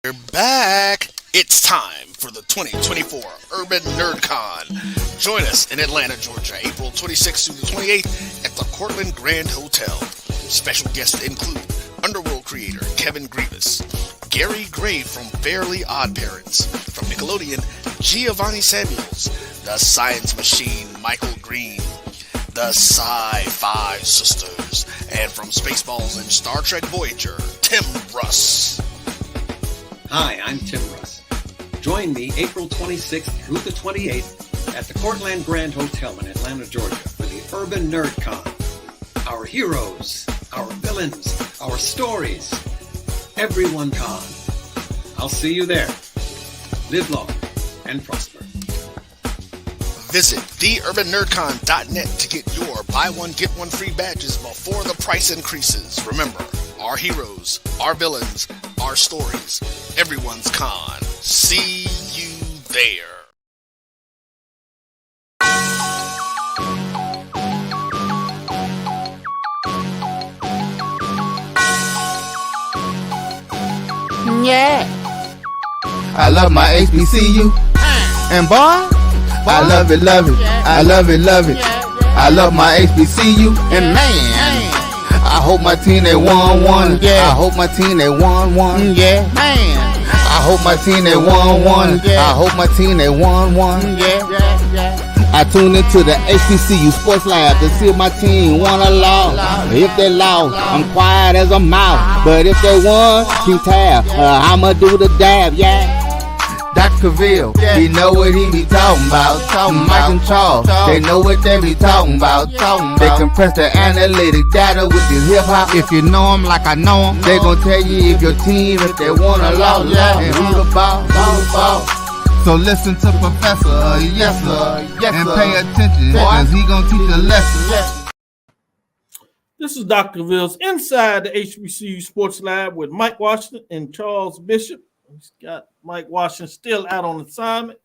We're back. It's time for the 2024 Urban NerdCon. Join us in Atlanta, Georgia, April 26th through the 28th at the Cortland Grand Hotel. Special guests include Underworld creator Kevin Grievous, Gary Gray from Fairly Odd Parents, from Nickelodeon, Giovanni Samuels, the Science Machine Michael Green, the Sci-Fi Sisters, and from Spaceballs and Star Trek Voyager, Tim Russ. Hi, I'm Tim Russ. Join me April 26th through the 28th at the Cortland Grand Hotel in Atlanta, Georgia for the Urban NerdCon. Our heroes, our villains, our stories, everyone con. I'll see you there. Live long and prosper. Visit theurbannerdcon.net to get your buy one, get one free badges before the price increases. Remember, our heroes, our villains, our stories, everyone's con. See you there. Yeah. I love my HBCU. And boy, I love it, love it. I love it, love it. I love my HBCU. And man, I hope my team they won one. I hope my team they won one. Yeah, man. I hope my team they won one. I hope my team they won one. I tune into the HBCU Sports Lab to see if my team won or lost. If they lost, I'm quiet as a mouse. But if they won, keep tab. I'ma do the dab, yeah. Dr. Cavil, he know what he be talking about. Mike and Charles, they know what they be talking about. They compress the analytic data with the hip hop. If you know them like I know them, they gon' tell you if your team, if they won or lost, and who the ball. So listen to Professor, yes sir, and pay attention, cause he gon' teach a lesson. This is Dr. Cavil's Inside the HBCU Sports Lab with Mike Washington and Charles Bishop. He's got Mike Washington still out on assignment.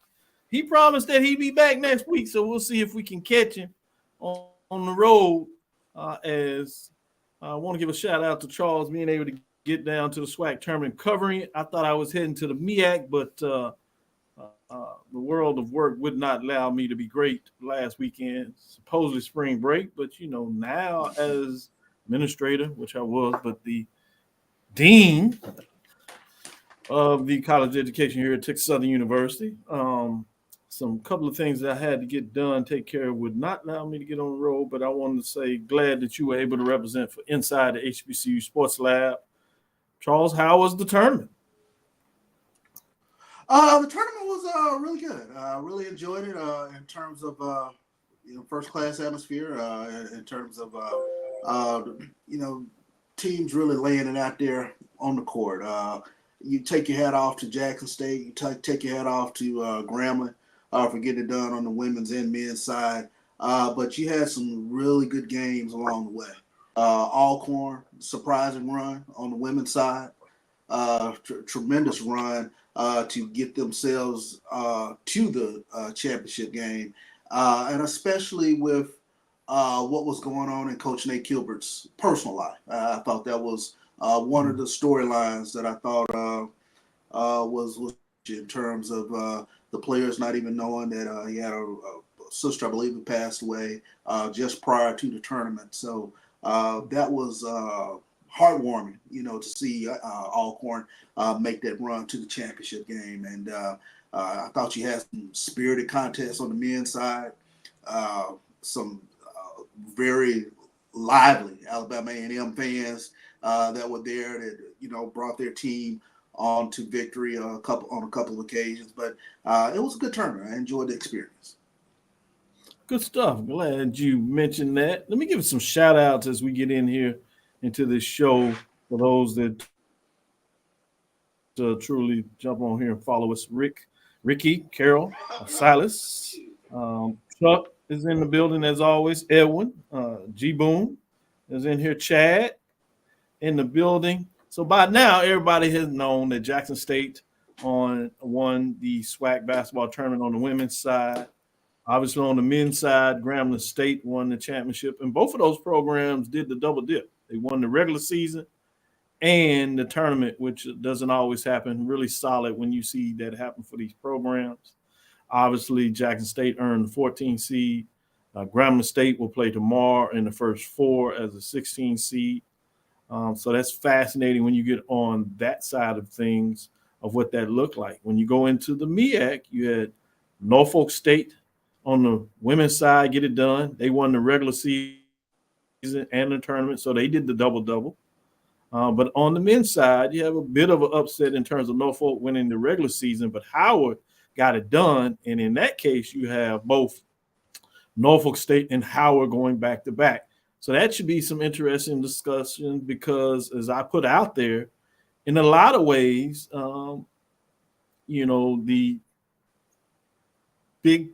He promised that he'd be back next week, so we'll see if we can catch him on the road. As I want to give a shout out to Charles being able to get down to the SWAC tournament covering it. I thought I was heading to the MEAC, but the world of work would not allow me to be great last weekend, supposedly spring break. But, you know, now as administrator, which I was, but the dean of the college education here at Texas Southern University, some couple of things that I had to get done, take care of, would not allow me to get on the road. But I wanted to say, glad that you were able to represent for Inside the HBCU Sports Lab. Charles, how was the tournament? The tournament was really good. Really enjoyed it in terms of first class atmosphere. In terms of teams really laying it out there on the court. You take your hat off to Jackson State. You take your hat off to Grambling for getting it done on the women's and men's side. But you had some really good games along the way. Alcorn, surprising run on the women's side. Tremendous run to get themselves to the championship game. And especially with what was going on in Coach Nate Kilbert's personal life. I thought that was one of the storylines that I thought was in terms of the players not even knowing that he had a sister, I believe, who passed away just prior to the tournament. So that was heartwarming, to see Alcorn make that run to the championship game. And I thought you had some spirited contests on the men's side, some very lively Alabama A&M fans that were there that brought their team on to victory on a couple of occasions. But it was a good tournament. I enjoyed the experience. Good stuff. Glad you mentioned that. Let me give some shout outs as we get in here into this show for those that truly jump on here and follow us. Ricky, Carol, Silas, Chuck is in the building as always. Edwin, G Boone is in here. Chad in the building. So by now, everybody has known that Jackson State won the SWAC basketball tournament on the women's side. Obviously, on the men's side, Grambling State won the championship, and both of those programs did the double dip. They won the regular season and the tournament, which doesn't always happen, really solid when you see that happen for these programs. Obviously, Jackson State earned the 14 seed. Grambling State will play tomorrow in the first four as a 16 seed. So that's fascinating when you get on that side of things of what that looked like. When you go into the MEAC, you had Norfolk State on the women's side get it done. They won the regular season and the tournament, so they did the double-double. But on the men's side, you have a bit of an upset in terms of Norfolk winning the regular season, but Howard got it done. And in that case, you have both Norfolk State and Howard going back-to-back. So that should be some interesting discussion because, as I put out there, in a lot of ways, the big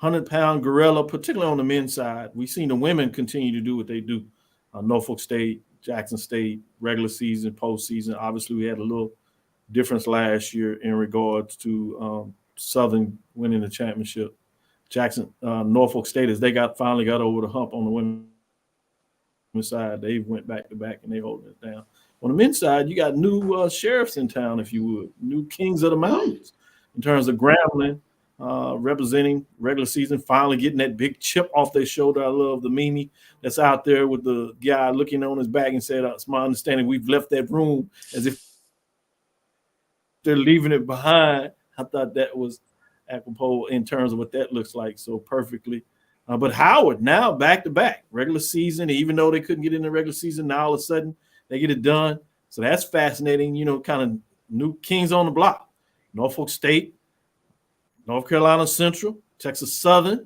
100-pound gorilla, particularly on the men's side, we've seen the women continue to do what they do. Norfolk State, Jackson State, regular season, postseason. Obviously, we had a little difference last year in regards to Southern winning the championship. Norfolk State, as they finally got over the hump on the women's side, they went back-to-back and they holding it down. On the men's side, you got new sheriffs in town, if you would, new kings of the mountains in terms of Grambling, representing regular season, finally getting that big chip off their shoulder. I love the meme that's out there with the guy looking on his back and said, it's my understanding we've left that room as if they're leaving it behind. I thought that was apropos in terms of what that looks like so perfectly. But Howard now back-to-back regular season, even though they couldn't get in the regular season, now all of a sudden they get it done. So that's fascinating, kind of new kings on the block. Norfolk State, North Carolina Central, Texas Southern.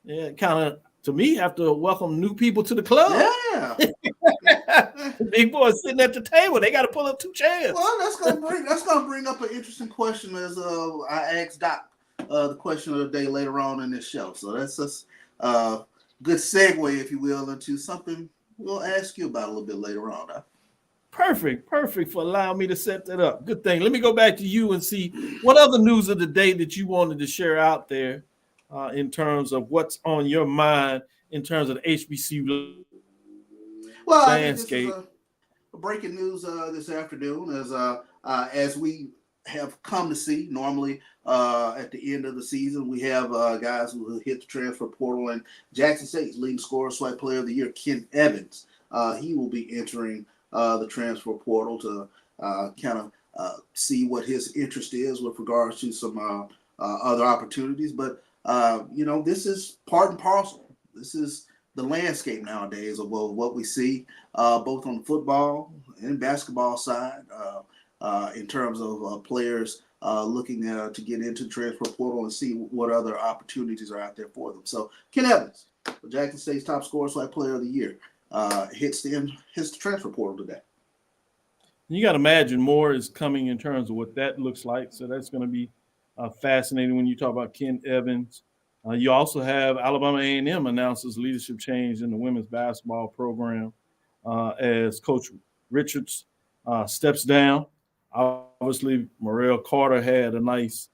Yeah, kind of, to me, have to welcome new people to the club. Yeah. The big boys sitting at the table. They got to pull up two chairs. Well, that's gonna bring up an interesting question as I asked Doc the question of the day later on in this show. So that's just good segue, if you will, into something we'll ask you about a little bit later on. Huh? Perfect for allowing me to set that up. Good thing. Let me go back to you and see what other news of the day that you wanted to share out there in terms of what's on your mind in terms of the HBCU landscape. I think this is a breaking news this afternoon as we have come to see. Normally at the end of the season, we have guys who hit the transfer portal, and Jackson State's leading scorer, swipe player of the year, Ken Evans. He will be entering the transfer portal to kind of see what his interest is with regards to some other opportunities. But, this is part and parcel. This is the landscape nowadays of what we see both on the football and basketball side in terms of players looking to get into the transfer portal and see what other opportunities are out there for them. So Ken Evans, Jackson State's top scorer, swipe player of the year, hits the transfer portal today. You got to imagine more is coming in terms of what that looks like. So that's going to be fascinating when you talk about Ken Evans. You also have Alabama A&M announces leadership change in the women's basketball program as Coach Richards steps down. Obviously, Morrell Carter had a nice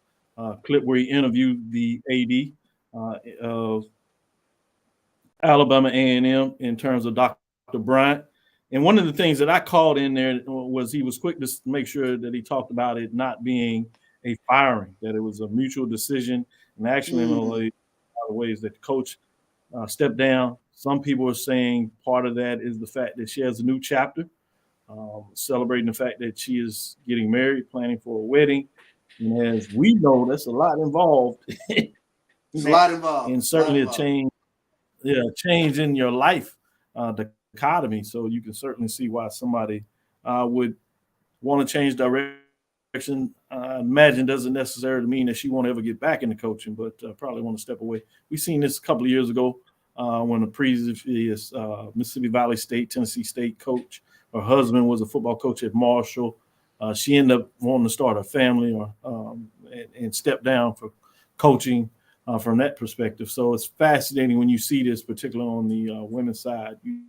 clip where he interviewed the AD of Alabama A&M in terms of Dr. Bryant. And one of the things that I called in there was he was quick to make sure that he talked about it not being a firing, that it was a mutual decision. And actually, in a lot of ways that the coach stepped down. Some people are saying part of that is the fact that she has a new chapter, celebrating the fact that she is getting married, planning for a wedding. And as we know, that's a lot involved. It's a lot involved. And certainly a change in your life, dichotomy. So you can certainly see why somebody would want to change direction. I imagine doesn't necessarily mean that she won't ever get back into coaching, but probably want to step away. We've seen this a couple of years ago when the previous Mississippi Valley State, Tennessee State coach, her husband was a football coach at Marshall. She ended up wanting to start a family and step down for coaching from that perspective. So it's fascinating when you see this, particularly on the women's side. You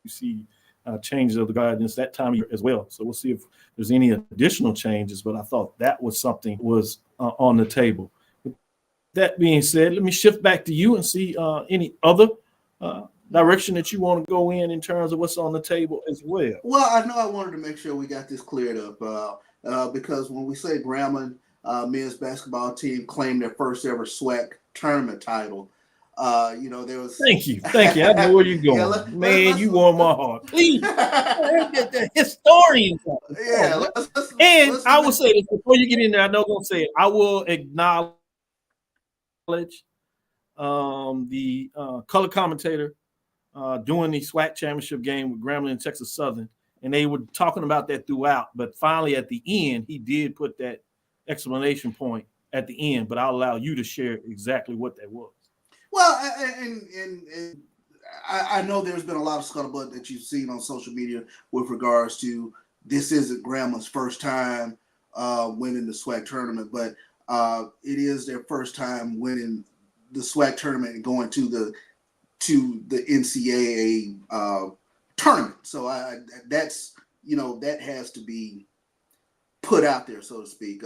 see changes of the guidance that time of year as well. So we'll see if there's any additional changes, but I thought that was something was on the table. With that being said, let me shift back to you and see any other direction that you want to go in terms of what's on the table as well? Well, I know I wanted to make sure we got this cleared up because when we say Grambling men's basketball team claimed their first ever SWAC tournament title, there was. Thank you. I know where you're going, let's you warm my heart. Please, the historians. Yeah, I will say this before you get in there. I know I'm gonna say it. I will acknowledge the color commentator doing the SWAC championship game with Grambling and Texas Southern, and they were talking about that throughout. But finally, at the end, he did put that explanation point at the end. But I'll allow you to share exactly what that was. Well, and I know there's been a lot of scuttlebutt that you've seen on social media with regards to this isn't Grambling's first time winning the SWAC tournament, but it is their first time winning the SWAC tournament and going to the NCAA tournament. So that's that has to be put out there, so to speak,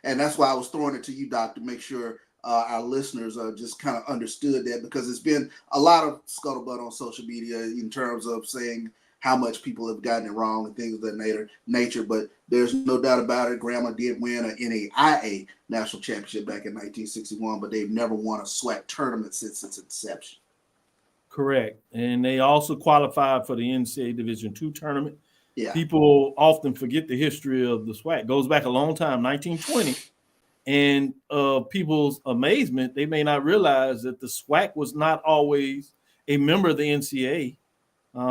and that's why I was throwing it to you, Doc, to make sure our listeners just kind of understood that, because it's been a lot of scuttlebutt on social media in terms of saying how much people have gotten it wrong and things of that nature. But there's no doubt about it. Grambling did win an NAIA national championship back in 1961, but they've never won a SWAC tournament since its inception. Correct. And they also qualified for the NCAA Division II tournament. Yeah. People often forget the history of the SWAC. It goes back a long time, 1920. And people's amazement, they may not realize that the SWAC was not always a member of the NCAA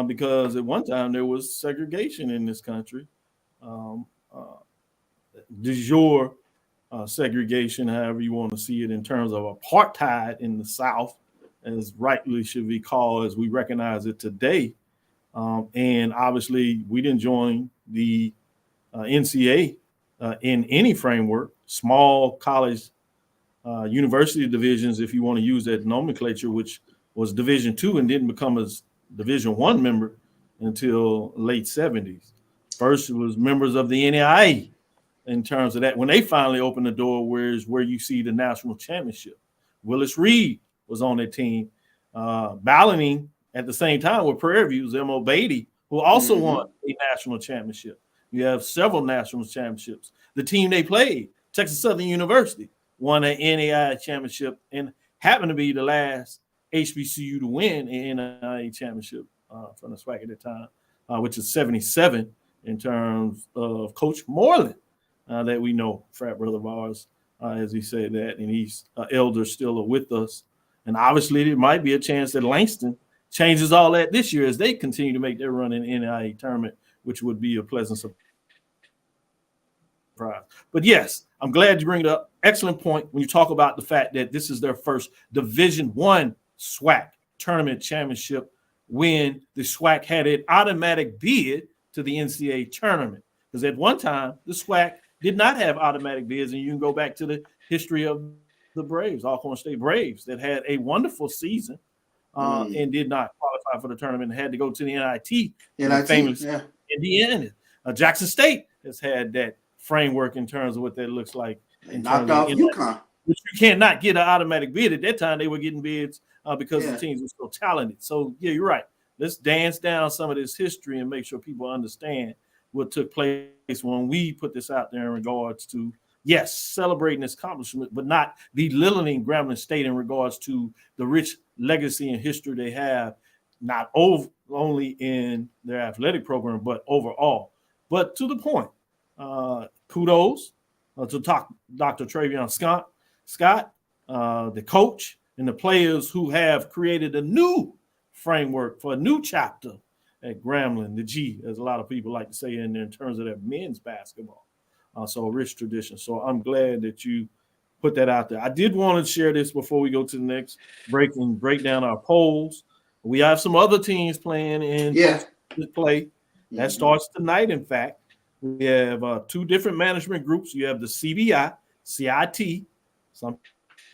because at one time there was segregation in this country. De jure segregation, however you want to see it, in terms of apartheid in the South, as rightly should be called as we recognize it today. And obviously we didn't join the NCAA in any framework. Small college university divisions, if you want to use that nomenclature, which was Division II and didn't become a Division I member until late 70s. First, it was members of the NAIA in terms of that. When they finally opened the door, where you see the national championship. Willis Reed was on that team, battling at the same time with Prairie View's M.O. Beatty, who also won a national championship. You have several national championships. The team they played, Texas Southern University, won an NAIA championship and happened to be the last HBCU to win an NAIA championship from the SWAC at the time, which is 77 in terms of Coach Moreland that we know, frat brother of ours, as he said that, and he's elder still with us. And obviously there might be a chance that Langston changes all that this year as they continue to make their run in the NAIA tournament, which would be a pleasant surprise. But yes, I'm glad you bring it up. Excellent point when you talk about the fact that this is their first Division I SWAC tournament championship, when the SWAC had an automatic bid to the NCAA tournament. Because at one time, the SWAC did not have automatic bids, and you can go back to the history of the Braves, Alcorn State Braves, that had a wonderful season and did not qualify for the tournament and had to go to the NIT famous Indiana. Jackson State has had that framework in terms of what that looks like. Knocked off UConn. Which you cannot get an automatic bid. At that time, they were getting bids because the teams were so talented. So, yeah, you're right. Let's dance down some of this history and make sure people understand what took place when we put this out there in regards to, yes, celebrating this accomplishment, but not belittling Grambling State in regards to the rich legacy and history they have, not only in their athletic program, but overall. But to the point, kudos to Dr. Travion Scott, the coach, and the players who have created a new framework for a new chapter at Grambling, the G, as a lot of people like to say in there, in terms of their men's basketball. So a rich tradition. So I'm glad that you put that out there. I did want to share this before we go to the next break and break down our polls. We have some other teams playing in play. That starts tonight, in fact. We have two different management groups. You have the CBI, CIT. Some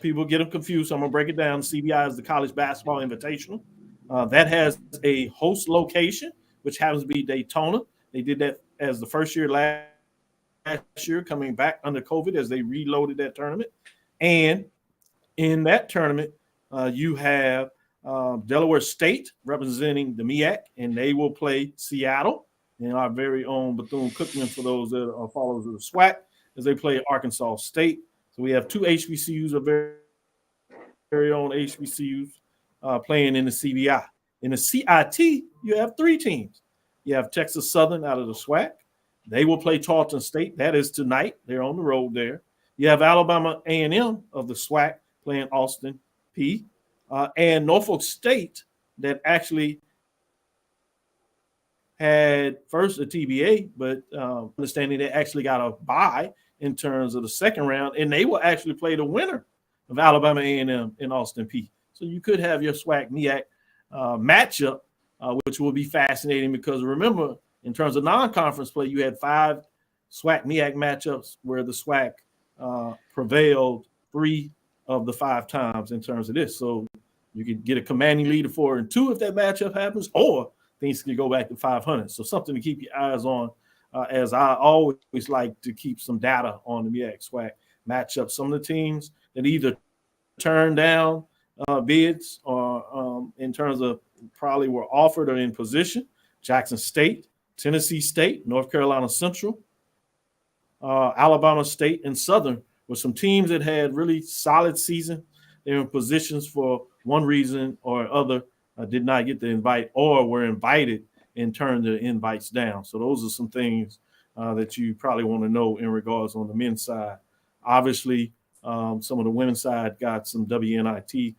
people get them confused, so I'm going to break it down. CBI is the College Basketball Invitational. That has a host location, which happens to be Daytona. They did that as the first year last year, coming back under COVID as they reloaded that tournament. And in that tournament, you have Delaware State representing the MEAC, and they will play Seattle and our very own Bethune-Cookman for those that are followers of the SWAC as they play Arkansas State. So we have two HBCUs, our very own HBCUs playing in the CBI. In the CIT, you have three teams. You have Texas Southern out of the SWAC. They will play Tarleton State. That is tonight. They're on the road there. You have Alabama A&M of the SWAC playing Austin P. And Norfolk State that actually had first a TBA, but understanding they actually got a bye in terms of the second round, and they will actually play the winner of Alabama A&M and Austin P. So you could have your SWAC MEAC matchup, which will be fascinating because remember, in terms of non-conference play, you had 5 SWAC MEAC matchups where the SWAC prevailed 3 of the 5 times in terms of this. So you could get a commanding lead of 4-2 if that matchup happens, or things could go back to 500. So something to keep your eyes on, as I always like to keep some data on the MEAC SWAC matchups. Some of the teams that either turn down bids or in terms of probably were offered or in position: Jackson State, Tennessee State, North Carolina Central, Alabama State, and Southern were some teams that had really solid season. They were in positions for one reason or other, did not get the invite or were invited and turned the invites down. So those are some things that you probably want to know in regards on the men's side. Obviously, some of the women's side got some WNIT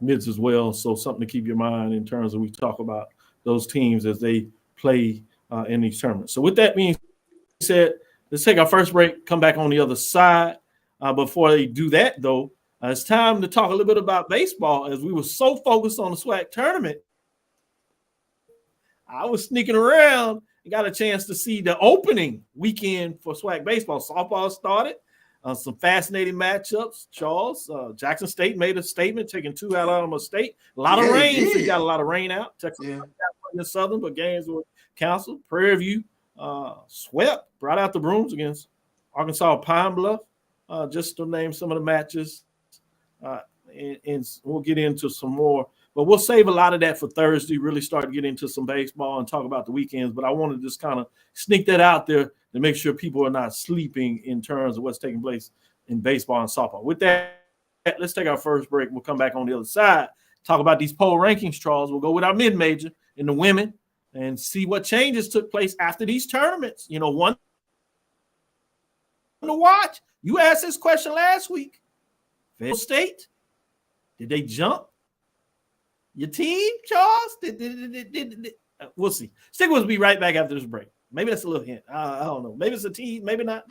mids as well. So something to keep your mind in terms of we talk about those teams as they play in these tournaments. So with that being said, let's take our first break, come back on the other side. Before they do that, though, it's time to talk a little bit about baseball. As we were so focused on the SWAC tournament, I was sneaking around and got a chance to see the opening weekend for SWAC baseball. Softball started. Some fascinating matchups. Charles, Jackson State made a statement, taking 2 out of Alabama State. A lot of rain, so you got a lot of rain out. Texas Southern, but games were canceled. Prairie View swept, brought out the brooms against Arkansas Pine Bluff, just to name some of the matches. And we'll get into some more. But we'll save a lot of that for Thursday, really start to get into some baseball and talk about the weekends. But I want to just kind of sneak that out there to make sure people are not sleeping in terms of what's taking place in baseball and softball. With that, let's take our first break. We'll come back on the other side, talk about these poll rankings, Charles. We'll go with our mid-major in the women and see what changes took place after these tournaments. You know, one to watch. You asked this question last week. Fayetteville State, did they jump your team, Charles? We'll see. Stick with us. Be right back after this break. Maybe that's a little hint. I don't know. Maybe it's a team. Maybe not.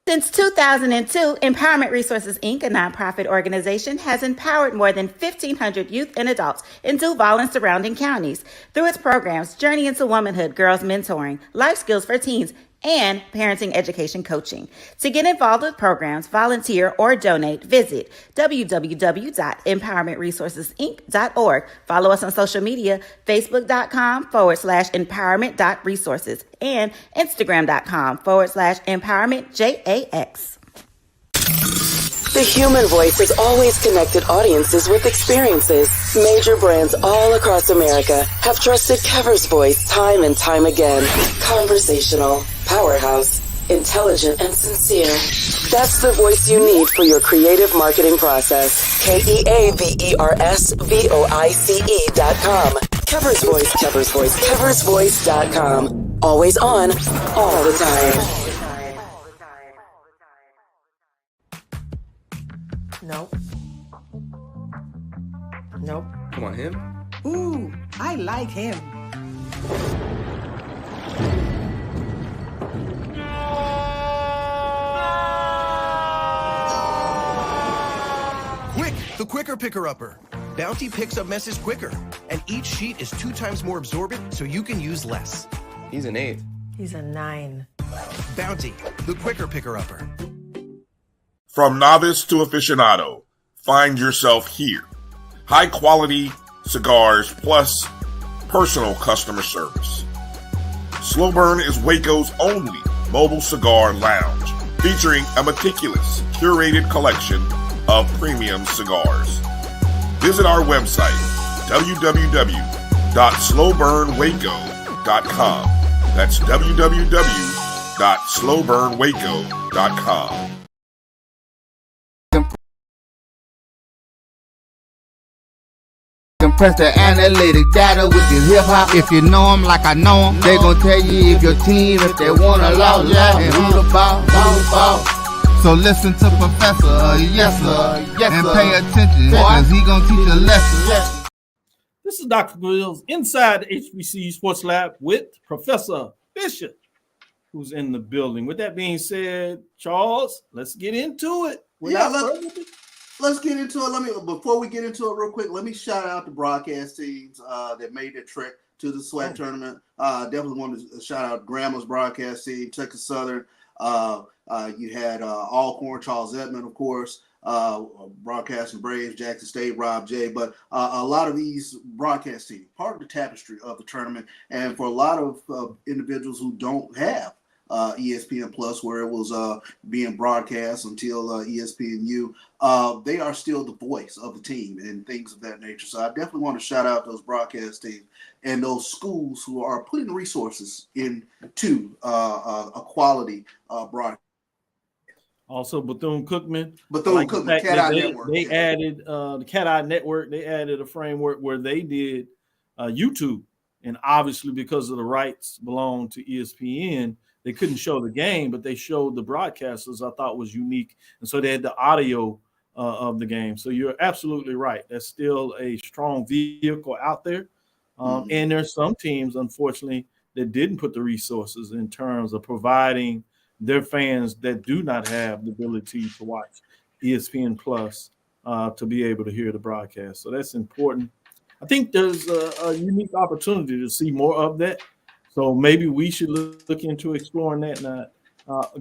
Since 2002, Empowerment Resources, Inc., a nonprofit organization, has empowered more than 1,500 youth and adults in Duval and surrounding counties through its programs Journey into Womanhood, Girls Mentoring, Life Skills for Teens, and parenting education coaching. To get involved with programs, volunteer, or donate, visit www.empowermentresourcesinc.org. Follow us on social media, facebook.com/empowerment.resources and instagram.com/empowermentJAX. The human voice has always connected audiences with experiences. Major brands all across America have trusted Kever's voice time and time again. Conversational, powerhouse, intelligent, and sincere. That's the voice you need for your creative marketing process. KEAVERSVOICE.com. Kever's Voice, Kever's Voice, KeversVoice.com. Always on, all the time. Nope. Nope. Come on, him? Ooh, I like him. Quick, the quicker picker-upper. Bounty picks up messes quicker, and each sheet is 2 times more absorbent, so you can use less. He's an 8. He's a 9. Bounty, the quicker picker-upper. From novice to aficionado, find yourself here. High quality cigars plus personal customer service. Slow Burn is Waco's only mobile cigar lounge, featuring a meticulous, curated collection of premium cigars. Visit our website, www.slowburnwaco.com. That's www.slowburnwaco.com. Compress the analytic data with your hip hop. If you know them like I know them, they gon' tell you if your team, if they wanna lose, and who the ball. So listen to Professor, yes sir, and pay attention, cause he gon' teach a lesson. This is Dr. Grills inside the HBCU Sports Lab with Professor Bishop, who's in the building. With that being said, Charles, let's get into it. Let's get into it. Before we get into it real quick, let me shout out the broadcast teams that made their trek to the SWAC tournament. Definitely want to shout out Grandma's broadcast team, Texas Southern. You had Alcorn, Charles Edmond, of course, broadcasting Braves, Jackson State, Rob J. But a lot of these broadcast teams, part of the tapestry of the tournament, and for a lot of individuals who don't have ESPN Plus, where it was being broadcast until ESPNU, they are still the voice of the team and things of that nature. So I definitely want to shout out those broadcast teams and those schools who are putting resources into a quality broadcast. Also, Bethune-Cookman. Bethune-Cookman, Cat-Eye Network. They added the Cat-Eye Network. They added a framework where they did YouTube. And obviously, because of the rights belong to ESPN, they couldn't show the game, but they showed the broadcasters. I thought was unique. And so they had the audio of the game. So you're absolutely right. That's still a strong vehicle out there. And there's some teams, unfortunately, that didn't put the resources in terms of providing their fans that do not have the ability to watch ESPN Plus to be able to hear the broadcast. So that's important. I think there's a unique opportunity to see more of that. So maybe we should look into exploring that and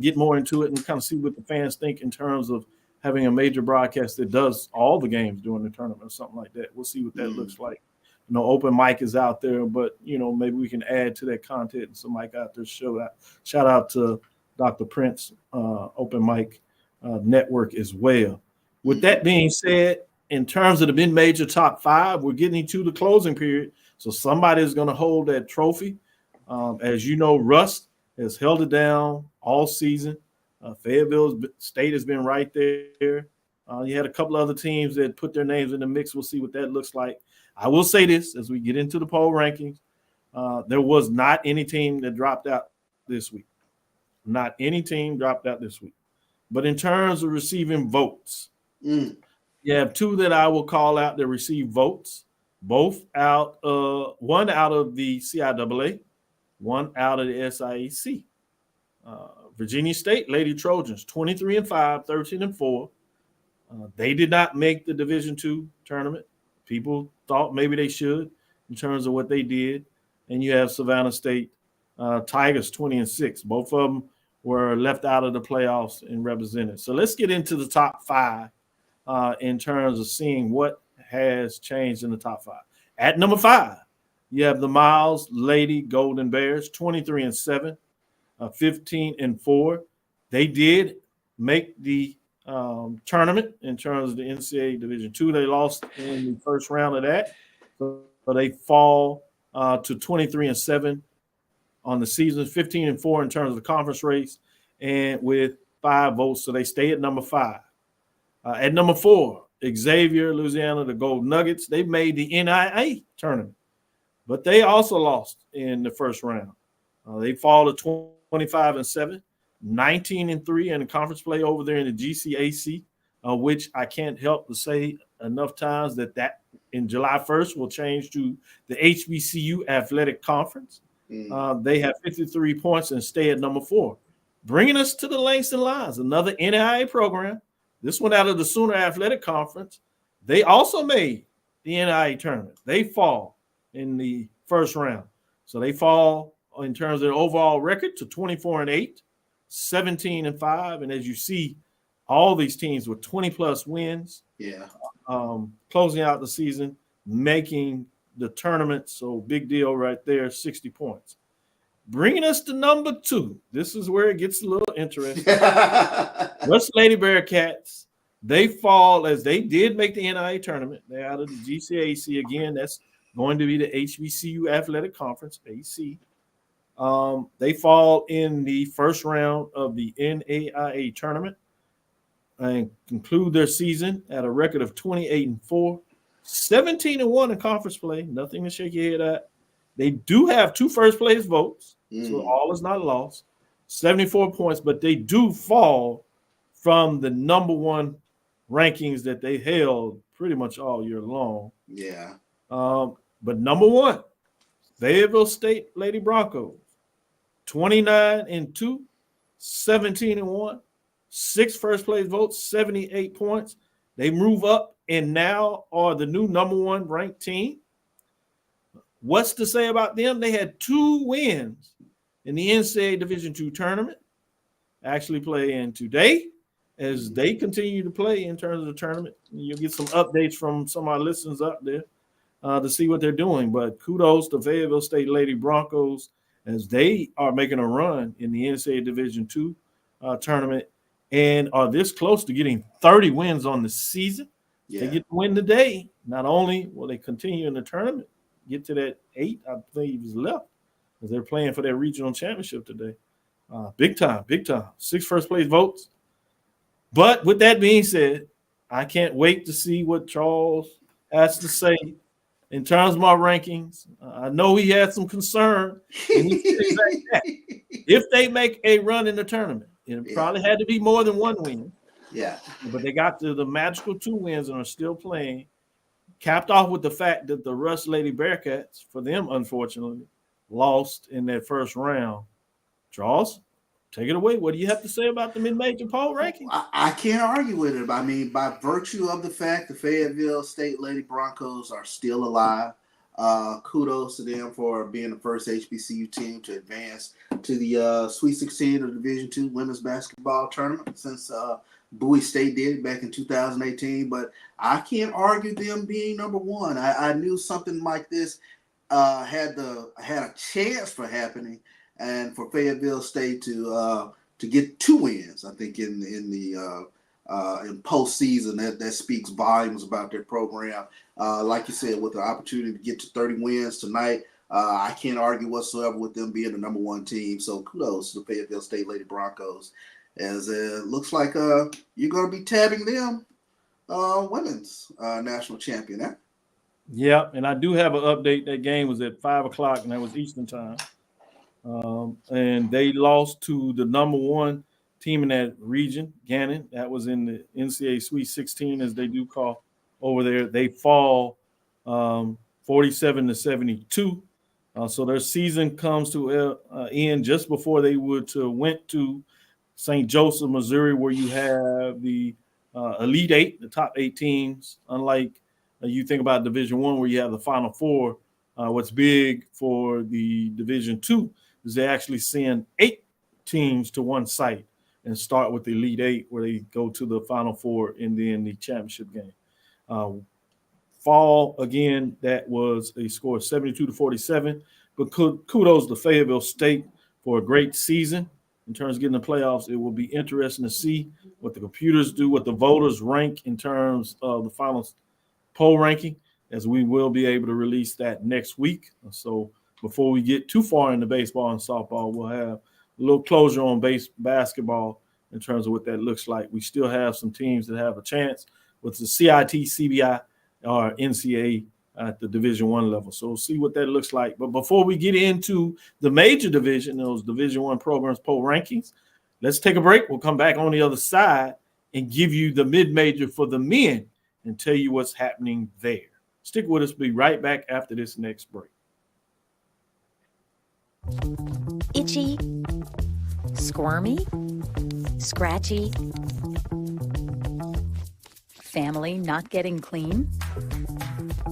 get more into it and kind of see what the fans think in terms of having a major broadcast that does all the games during the tournament or something like that. We'll see what that looks like. You know, open mic is out there, but, you know, maybe we can add to that content and some mic out there. Shout out to Dr. Prince, Open Mic Network as well. With that being said, in terms of the mid-major top five, we're getting into the closing period. So somebody's going to hold that trophy. As you know, Russ has held it down all season. Fayetteville State has been right there. You had a couple other teams that put their names in the mix. We'll see what that looks like. I will say this as we get into the poll rankings. There was not any team that dropped out this week. Not any team dropped out this week. But in terms of receiving votes, you have two that I will call out that receive votes, both out, one out of the CIAA, one out of the SIAC. Virginia State Lady Trojans, 23-5, 13-4. They did not make the Division II tournament. People thought maybe they should in terms of what they did. And you have Savannah State Tigers, 20-6. Both of them were left out of the playoffs and represented. So let's get into the top five in terms of seeing what has changed in the top five. At number 5, you have the Miles Lady Golden Bears, 23-7, 15-4. They did make the tournament in terms of the NCAA Division II. They lost in the first round of that. So they fall to 23-7 on the season, 15-4 in terms of the conference race, and with 5 votes. So they stay at number 5. At number 4, Xavier, Louisiana, the Gold Nuggets. They made the NIA tournament, but they also lost in the first round. They fall to 25-7, 19-3 in the conference play over there in the GCAC, which I can't help to say enough times that in July 1st will change to the HBCU Athletic Conference. They have 53 points and stay at number 4. Bringing us to the Langston Lions, another NIA program. This one out of the Sooner Athletic Conference. They also made the NIA tournament. They fall in the first round. So they fall in terms of their overall record to 24-8, 17-5. And as you see, all these teams with 20-plus wins. Yeah. Closing out the season, making the tournament. So big deal right there, 60 points. Bringing us to number 2. This is where it gets a little interesting. West Lady Bearcats, They fall as they did make the NIA tournament. They're out of the GCAC again. That's going to be the HBCU Athletic Conference, AC. They fall in the first round of the NAIA tournament and conclude their season at a record of 28-4, 17-1 in conference play. Nothing to shake your head at. They do have 2 first place votes, so all is not lost. 74 points, but they do fall from the number 1 rankings that they held pretty much all year long. Yeah. But number 1, Fayetteville State Lady Broncos, 29-2, 17-1, 6 first place votes, 78 points. They move up and now are the new number 1 ranked team. What's to say about them? They had 2 wins in the NCAA Division II tournament. Actually playing today as they continue to play in terms of the tournament. You'll get some updates from some of our listeners up there to see what they're doing. But kudos to Fayetteville State Lady Broncos as they are making a run in the NCAA Division II tournament and are this close to getting 30 wins on the season. Yeah. They get to win today. Not only will they continue in the tournament, get to that 8, I believe, is left as they're playing for their regional championship today. Big time. 6 first place votes. But with that being said, I can't wait to see what Charles has to say in terms of my rankings. I know he had some concern. And he said exactly that. If they make a run in the tournament, it probably had to be more than 1 win. Yeah. But they got to the magical 2 wins and are still playing. Capped off with the fact that the Rush Lady Bearcats, for them, unfortunately, lost in that first round. Charles, take it away. What do you have to say about the mid-major poll ranking? I can't argue with it. I mean, by virtue of the fact the Fayetteville State Lady Broncos are still alive, kudos to them for being the first HBCU team to advance to the Sweet 16 of the Division II women's basketball tournament since Bowie State did it back in 2018. But I can't argue them being number 1. I knew something like this had a chance for happening, and for Fayetteville State to get 2 wins, I think in postseason, that speaks volumes about their program. Like you said, with the opportunity to get to 30 wins tonight, I can't argue whatsoever with them being the number 1 team. So kudos to the Fayetteville State Lady Broncos, as it looks like you're going to be tabbing them women's national champion. Eh? Yeah, and I do have an update. That game was at 5 o'clock, and that was Eastern time. And they lost to the number 1 team in that region, Gannon. That was in the NCAA Sweet 16, as they do call over there. They fall 47-72. So their season comes to end just before they went to St. Joseph, Missouri, where you have the Elite 8, the top 8 teams. Unlike you think about Division I, where you have the Final 4. What's big for the Division II is they actually send 8 teams to one site and start with the Elite 8, where they go to the Final 4 and then the championship game. Fall, again, that was a score of 72-47. But kudos to Fayetteville State for a great season. In terms of getting the playoffs, it will be interesting to see what the computers do, what the voters rank in terms of the final poll ranking, as we will be able to release that next week. So before we get too far into baseball and softball, we'll have a little closure on basketball in terms of what that looks like. We still have some teams that have a chance with the CIT, CBI, or NCAA at the Division I level. So we'll see what that looks like. But before we get into the major division, those Division I programs poll rankings, let's take a break. We'll come back on the other side and give you the mid-major for the men and tell you what's happening there. Stick with us. Be right back after this next break. Itchy, squirmy, scratchy, family not getting clean?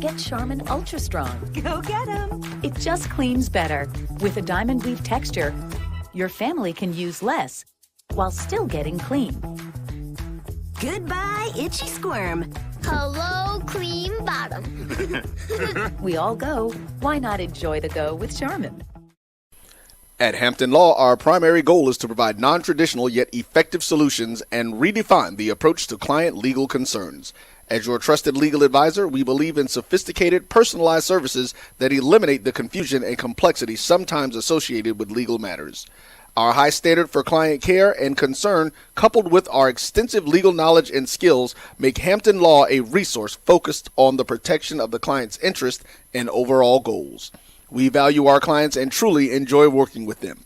Get Charmin Ultra Strong. Go get 'em. It just cleans better. With a diamond weave texture, your family can use less while still getting clean. Goodbye, itchy squirm. Hello, cream bottom. We all go. Why not enjoy the go with Charmin? At Hampton Law, our primary goal is to provide non-traditional yet effective solutions and redefine the approach to client legal concerns. As your trusted legal advisor, we believe in sophisticated, personalized services that eliminate the confusion and complexity sometimes associated with legal matters. Our high standard for client care and concern, coupled with our extensive legal knowledge and skills, make Hampton Law a resource focused on the protection of the client's interest and overall goals. We value our clients and truly enjoy working with them.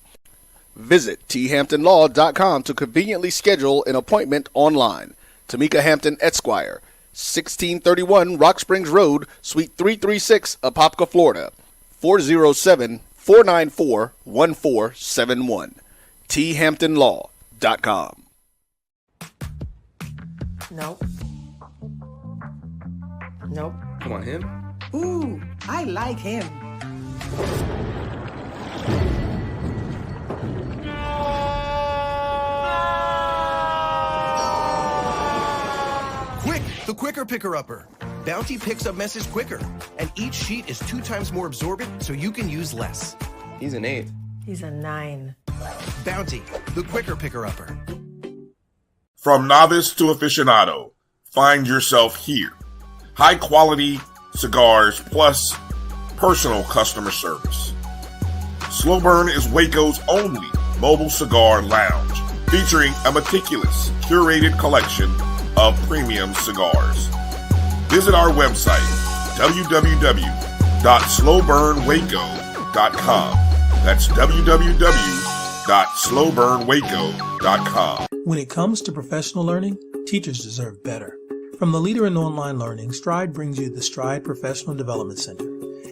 Visit thamptonlaw.com to conveniently schedule an appointment online. Tamika Hampton Esquire, 1631 Rock Springs Road, Suite 336, Apopka, Florida, 407-494-1471. thamptonlaw.com. Nope. Nope. Come on, him. Ooh, I like him. Quick, the quicker picker-upper. Bounty picks up messes quicker, and each sheet is 2 times more absorbent, so you can use less. He's an 8. He's a 9. Bounty, the quicker picker-upper. From novice to aficionado, find yourself here. High quality cigars plus personal customer service. Slow Burn is Waco's only mobile cigar lounge, featuring a meticulous, curated collection of premium cigars. Visit our website, www.slowburnwaco.com. That's www.slowburnwaco.com. When it comes to professional learning, teachers deserve better. From the leader in online learning, Stride brings you the Stride Professional Development Center,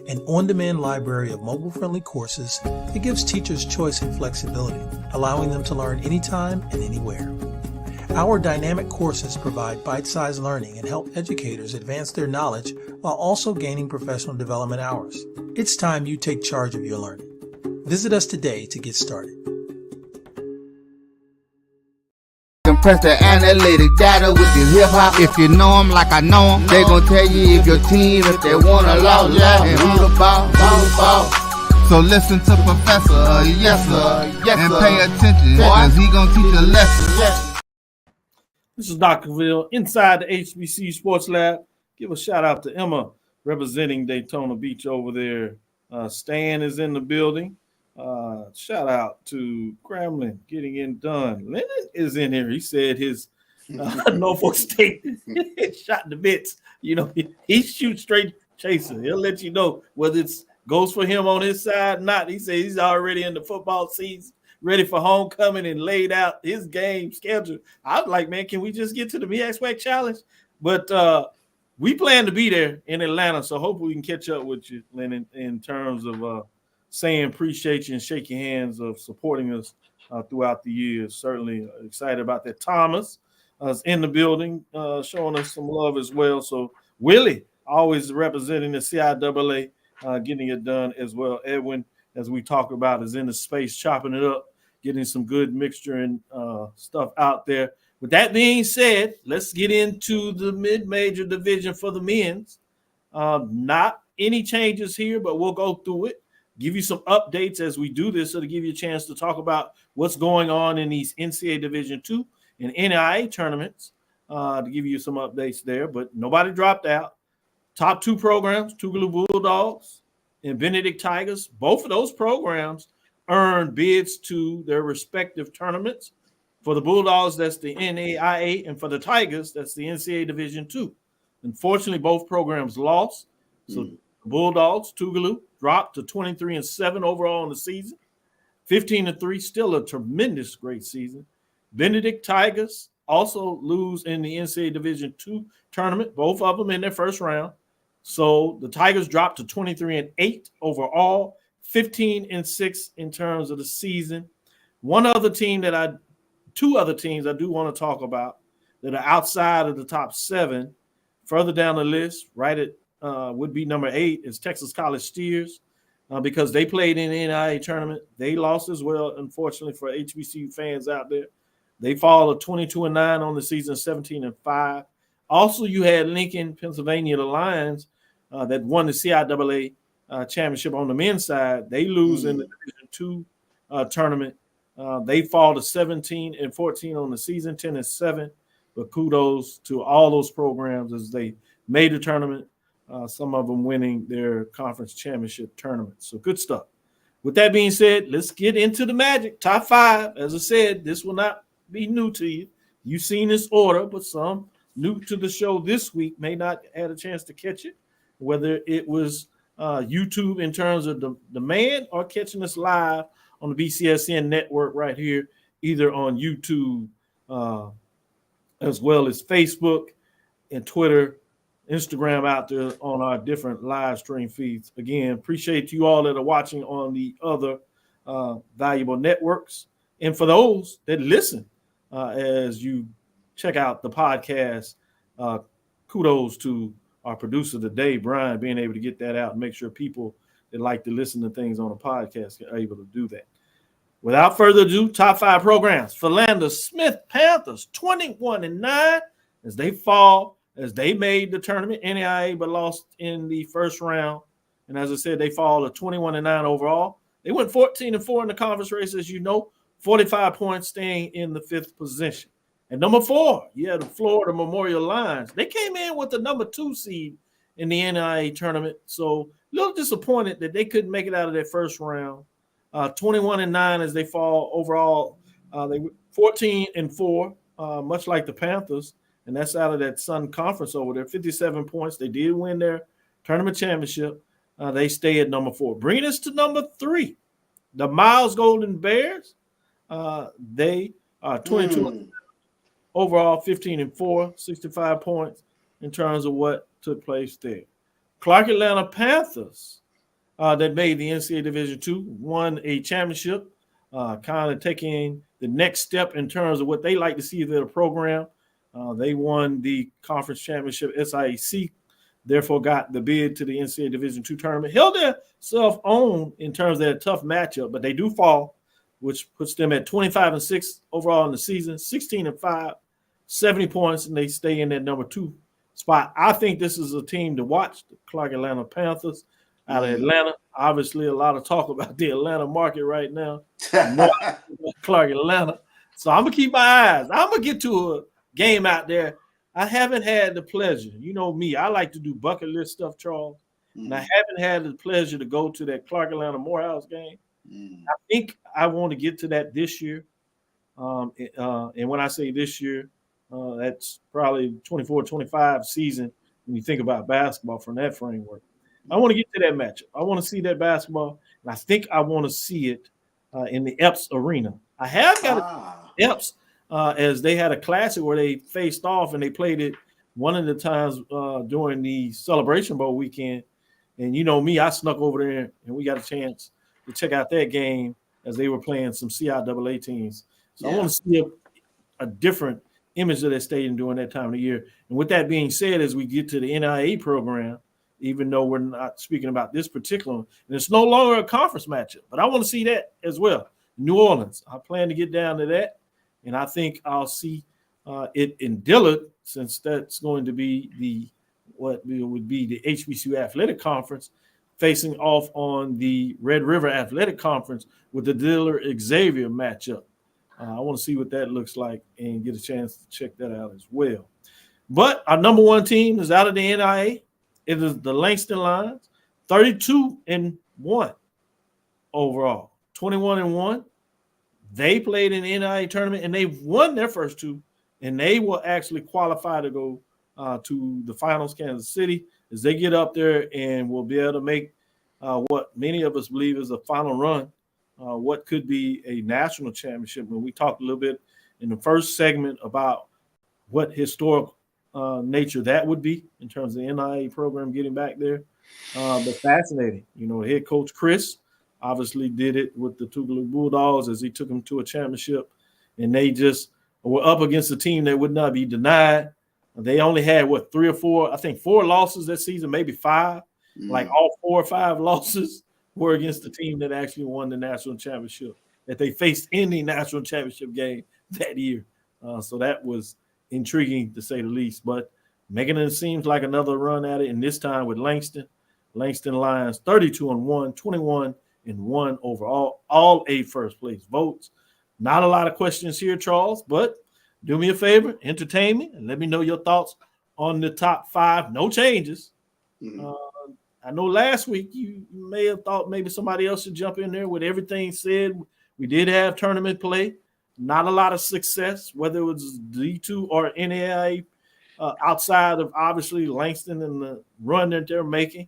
an on-demand library of mobile-friendly courses that gives teachers choice and flexibility, allowing them to learn anytime and anywhere. Our dynamic courses provide bite-sized learning and help educators advance their knowledge while also gaining professional development hours. It's time you take charge of your learning. Visit us today to get started. Compress the analytic data with your hip hop. If you know them like I know them, they gon' tell you if your team, if they wanna lose, and who the ball. So listen to Professor, yes sir, and pay attention, cause he gon' teach a lesson. This is Dr. Cavil inside the HBCU Sports Lab. Give a shout out to Emma representing Daytona Beach over there. Stan is in the building. Shout out to Gremlin getting it done. Lennon is in here. He said his Norfolk State shot the bits. You know, he shoots straight chaser. He'll let you know whether it's goes for him on his side or not. He says he's already in the football season, ready for homecoming and laid out his game schedule. I was like, man, can we just get to the MEAC Challenge? But we plan to be there in Atlanta, so hopefully we can catch up with you, Lennon, in terms of saying appreciate you and shake your hands of supporting us throughout the years. Certainly excited about that. Thomas is in the building, showing us some love as well. So Willie, always representing the CIAA, getting it done as well. Edwin, as we talk about, is in the space, chopping it up, getting some good mixture and stuff out there. With that being said, let's get into the mid-major division for the men's. Not any changes here, but we'll go through it. Give you some updates as we do this, so to give you a chance to talk about what's going on in these NCAA Division II and NAIA tournaments, to give you some updates there. But nobody dropped out. Top 2 programs, Tougaloo Bulldogs and Benedict Tigers, both of those programs earned bids to their respective tournaments. For the Bulldogs, that's the NAIA, and for the Tigers, that's the NCAA Division II. Unfortunately, both programs lost. So Bulldogs, Tougaloo, dropped to 23-7 overall in the season. 15-3, still a tremendous great season. Benedict Tigers also lose in the NCAA Division II tournament, both of them in their first round. So the Tigers dropped to 23-8 overall, 15-6 in terms of the season. Two other teams I do want to talk about that are outside of the top 7. Further down the list, right at would be number 8 is Texas College Steers, because they played in the NAIA tournament. They lost as well, unfortunately, for HBCU fans out there. They fall to 22-9 on the season, 17-5. Also, you had Lincoln, Pennsylvania, the Lions, that won the CIAA championship on the men's side. They lose in the Division tournament. They fall to 17-14 on the season, 10-7. But kudos to all those programs as they made the tournament. Some of them winning their conference championship tournament. So good stuff. With that being said, let's get into the Magic top 5. As I said, this will not be new to you. You've seen this order, but some new to the show this week may not had a chance to catch it, whether it was YouTube in terms of the demand or catching us live on the BCSN network right here, either on YouTube as well as Facebook and Twitter, Instagram out there on our different live stream feeds. Again, appreciate you all that are watching on the other valuable networks. And for those that listen as you check out the podcast, kudos to our producer today, Brian, being able to get that out and make sure people that like to listen to things on a podcast are able to do that. Without further ado, top 5 programs. Philander Smith Panthers, 21-9 as they fall, as they made the tournament, NAIA, but lost in the first round. And as I said, they fall to 21-9 overall. They went 14-4 in the conference race, as you know, 45 points, staying in the 5th position. And number 4, you had the Florida Memorial Lions. They came in with the number 2 seed in the NAIA tournament. So a little disappointed that they couldn't make it out of that first round. 21-9 as they fall overall. They were 14-4, much like the Panthers, and that's out of that Sun Conference over there. 57 points. They did win their tournament championship. They stay at number 4. Bringing us to number 3, the Miles Golden Bears. They are 22 overall, 15-4, 65 points in terms of what took place there. Clark Atlanta Panthers. That made the NCAA Division II, won a championship, kind of taking the next step in terms of what they like to see their program. They won the conference championship, SIAC, therefore got the bid to the NCAA Division II tournament. Held themselves on in terms of that tough matchup, but they do fall, which puts them at 25-6 overall in the season, 16-5, 70 points, and they stay in that number 2 spot. I think this is a team to watch, the Clark Atlanta Panthers. Out of Atlanta, obviously a lot of talk about the Atlanta market right now. Clark Atlanta. So I'm going to keep my eyes. I'm going to get to a game out there. I haven't had the pleasure. You know me. I like to do bucket list stuff, Charles. And I haven't had the pleasure to go to that Clark Atlanta Morehouse game. I think I want to get to that this year. And when I say this year, that's probably 24-25 season when you think about basketball from that framework. I want to get to that matchup. I want to see that basketball, and I think I want to see it in the Epps Arena. I have got Epps as they had a classic where they faced off, and they played it one of the times during the Celebration Bowl weekend. And you know me, I snuck over there, and we got a chance to check out that game as they were playing some CIAA teams. So I want to see a different image of that stadium during that time of the year. And with that being said, as we get to the NIA program, even though we're not speaking about this particular one, and it's no longer a conference matchup, but I want to see that as well. New Orleans, I plan to get down to that, and I think I'll see it in Dillard, since that's going to be what would be the HBCU Athletic Conference, facing off on the Red River Athletic Conference with the Dillard Xavier matchup. I want to see what that looks like and get a chance to check that out as well. But our number 1 team is out of the NIA. It is the Langston Lions, 32-1 overall, 21-1. They played in the NIA tournament, and they've won their first 2, and they will actually qualify to go to the finals, Kansas City, as they get up there and will be able to make what many of us believe is a final run, what could be a national championship. When we talked a little bit in the first segment about what historical nature that would be in terms of the NIA program getting back there. But fascinating. You know, head coach Chris obviously did it with the Tougaloo Bulldogs as he took them to a championship, and they just were up against a team that would not be denied. They only had, 3 or 4, I think 4 losses that season, maybe 5. Like all 4 or 5 losses were against the team that actually won the national championship, that they faced in the national championship game that year. So that was intriguing to say the least, but making it seems like another run at it, and this time with Langston Lions 32-1, and won over all 8 first place votes. Not a lot of questions here, Charles, but do me a favor, entertain me, and let me know your thoughts on the top 5. No changes. I know last week you may have thought maybe somebody else should jump in there. With everything said, we did have tournament play. Not a lot of success, whether it was D2 or NAIA, outside of obviously Langston and the run that they're making.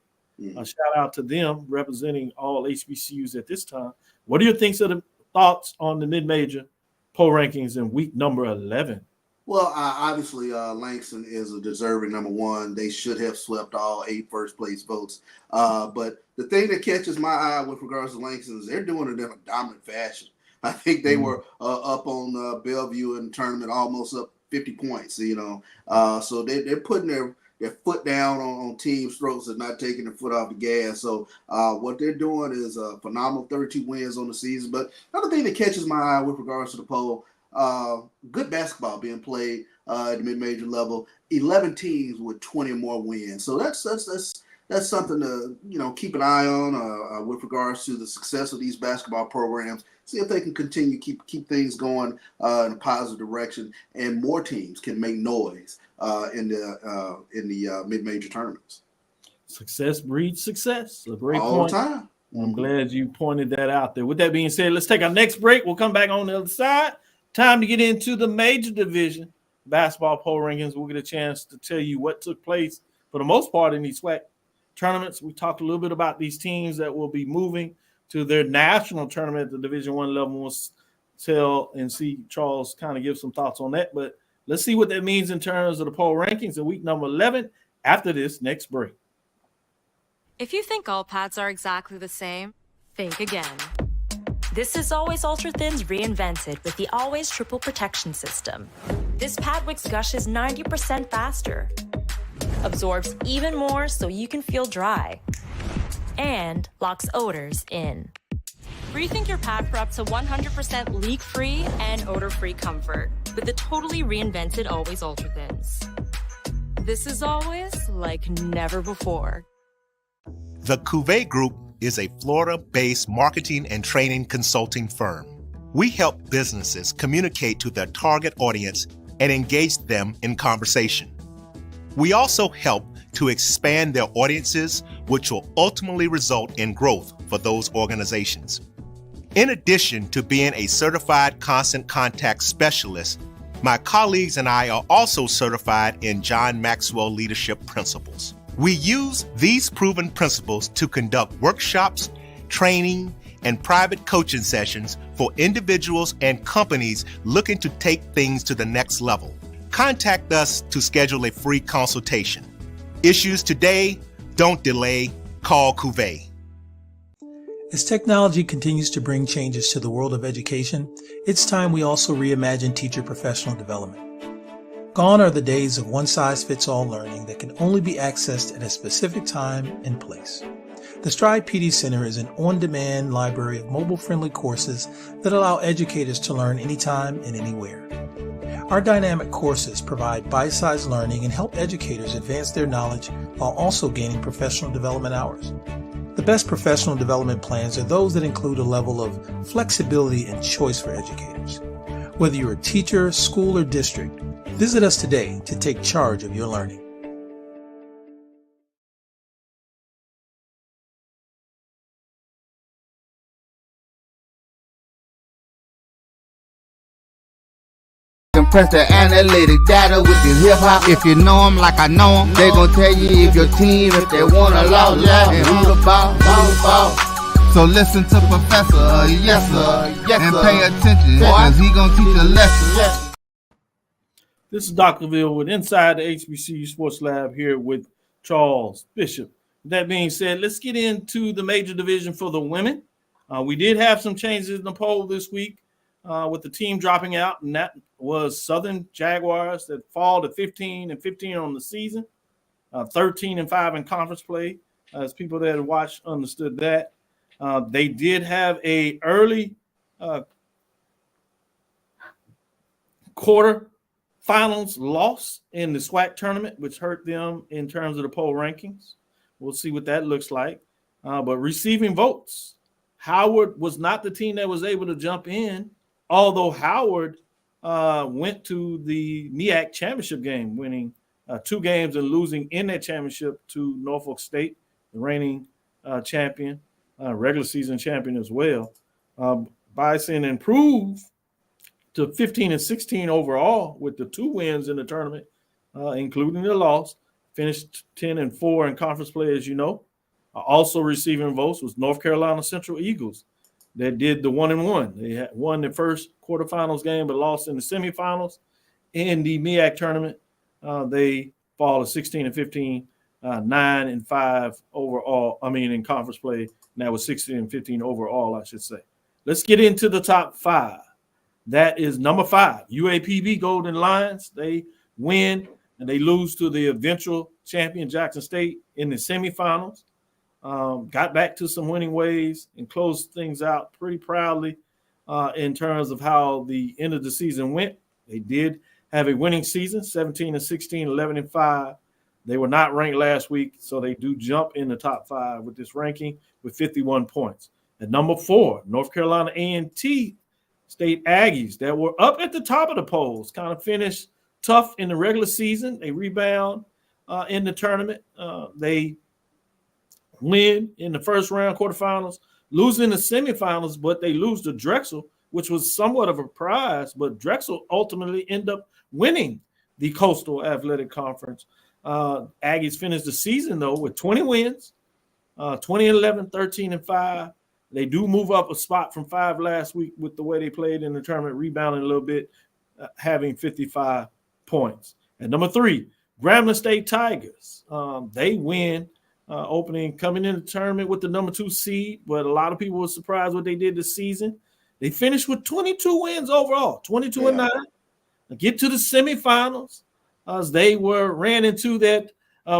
A shout out to them representing all HBCUs at this time. What are your thoughts on the mid-major poll rankings in week number 11? Well, obviously, Langston is a deserving number 1. They should have swept all 8 first place votes. But the thing that catches my eye with regards to Langston is they're doing it in a dominant fashion. I think they were up on Bellevue in the tournament, almost up 50 points. So they're putting their foot down on teams' throats and not taking their foot off the gas. So what they're doing is a phenomenal 32 wins on the season. But another thing that catches my eye with regards to the poll, good basketball being played at the mid-major level. 11 teams with 20 or more wins. So that's something to keep an eye on with regards to the success of these basketball programs. See if they can continue keep things going in a positive direction, and more teams can make noise in the mid-major tournaments. Success breeds success. A great all point. The time. I'm glad you pointed that out there. With that being said, let's take our next break. We'll come back on the other side. Time to get into the major division basketball poll rankings. We'll get a chance to tell you what took place for the most part in these SWAC tournaments. We talked a little bit about these teams that will be moving to their national tournament at the Division I level. We'll tell and see Charles kind of give some thoughts on that. But let's see what that means in terms of the poll rankings in week number 11 after this next break. If you think all pads are exactly the same, think again. This is Always Ultra Thins reinvented with the Always Triple Protection System. This pad wicks gushes 90% faster, absorbs even more so you can feel dry, and locks odors in. Rethink your pad for up to 100% leak-free and odor-free comfort with the totally reinvented Always Ultra Thins. This is always like never before. The Cavil Group is a Florida-based marketing and training consulting firm. We help businesses communicate to their target audience and engage them in conversation. We also help to expand their audiences, which will ultimately result in growth for those organizations. In addition to being a certified constant contact specialist, my colleagues and I are also certified in John Maxwell Leadership Principles. We use these proven principles to conduct workshops, training, and private coaching sessions for individuals and companies looking to take things to the next level. Contact us to schedule a free consultation. Issues today, don't delay, call Cavil. As technology continues to bring changes to the world of education, it's time we also reimagine teacher professional development. Gone are the days of one-size-fits-all learning that can only be accessed at a specific time and place. The Stride PD Center is an on-demand library of mobile-friendly courses that allow educators to learn anytime and anywhere. Our dynamic courses provide bite-sized learning and help educators advance their knowledge while also gaining professional development hours. The best professional development plans are those that include a level of flexibility and choice for educators. Whether you're a teacher, school, or district, visit us today to take charge of your learning. Compress the analytic data with the hip hop. If you know them like I know them, they gon' tell you if your team, if they wanna lose, and who the ball. So listen to Professor, yes sir, and pay attention, cause he gon' teach a lesson. This is Dr. Cavil with Inside the HBCU Sports Lab here with Charles Bishop. With that being said, let's get into the major division for the women. We did have some changes in the poll this week with the team dropping out, and that was Southern Jaguars that fall to 15-15 on the season, 13-5 in conference play. As people that have watched understood that. They did have a early quarter finals loss in the SWAC tournament, which hurt them in terms of the poll rankings. We'll see what that looks like. But receiving votes, Howard was not the team that was able to jump in, although Howard went to the MEAC championship game, winning 2 games and losing in that championship to Norfolk State, the reigning champion, regular season champion as well. Bison improved to 15-16 overall with the 2 wins in the tournament, including the loss. Finished 10-4 in conference play, as you know. Also receiving votes was North Carolina Central Eagles. That did the 1-1. They had won the first quarterfinals game, but lost in the semifinals. In the MEAC tournament, they fall to 16-15, 9-5 overall. I mean, in conference play, and that was 16-15 overall, I should say. Let's get into the top 5. That is number 5, UAPB Golden Lions. They win and they lose to the eventual champion Jackson State in the semifinals. Got back to some winning ways and closed things out pretty proudly in terms of how the end of the season went. They did have a winning season, 17-16, 11-5. They were not ranked last week, so they do jump in the top 5 with this ranking with 51 points. At number 4, North Carolina A&T State Aggies that were up at the top of the polls, kind of finished tough in the regular season. They rebound in the tournament. They win in the first round quarterfinals, lose in the semifinals, but they lose to Drexel, which was somewhat of a prize, but Drexel ultimately end up winning the Coastal Athletic Conference. Aggies finished the season, though, with 20 wins, 20-11, 13-5. They do move up a spot from 5 last week with the way they played in the tournament, rebounding a little bit, having 55 points. At number 3, Grambling State Tigers. They win coming in the tournament with the number 2 seed, but a lot of people were surprised what they did this season. They finished with 22 wins overall, 22-9. Get to the semifinals as they ran into that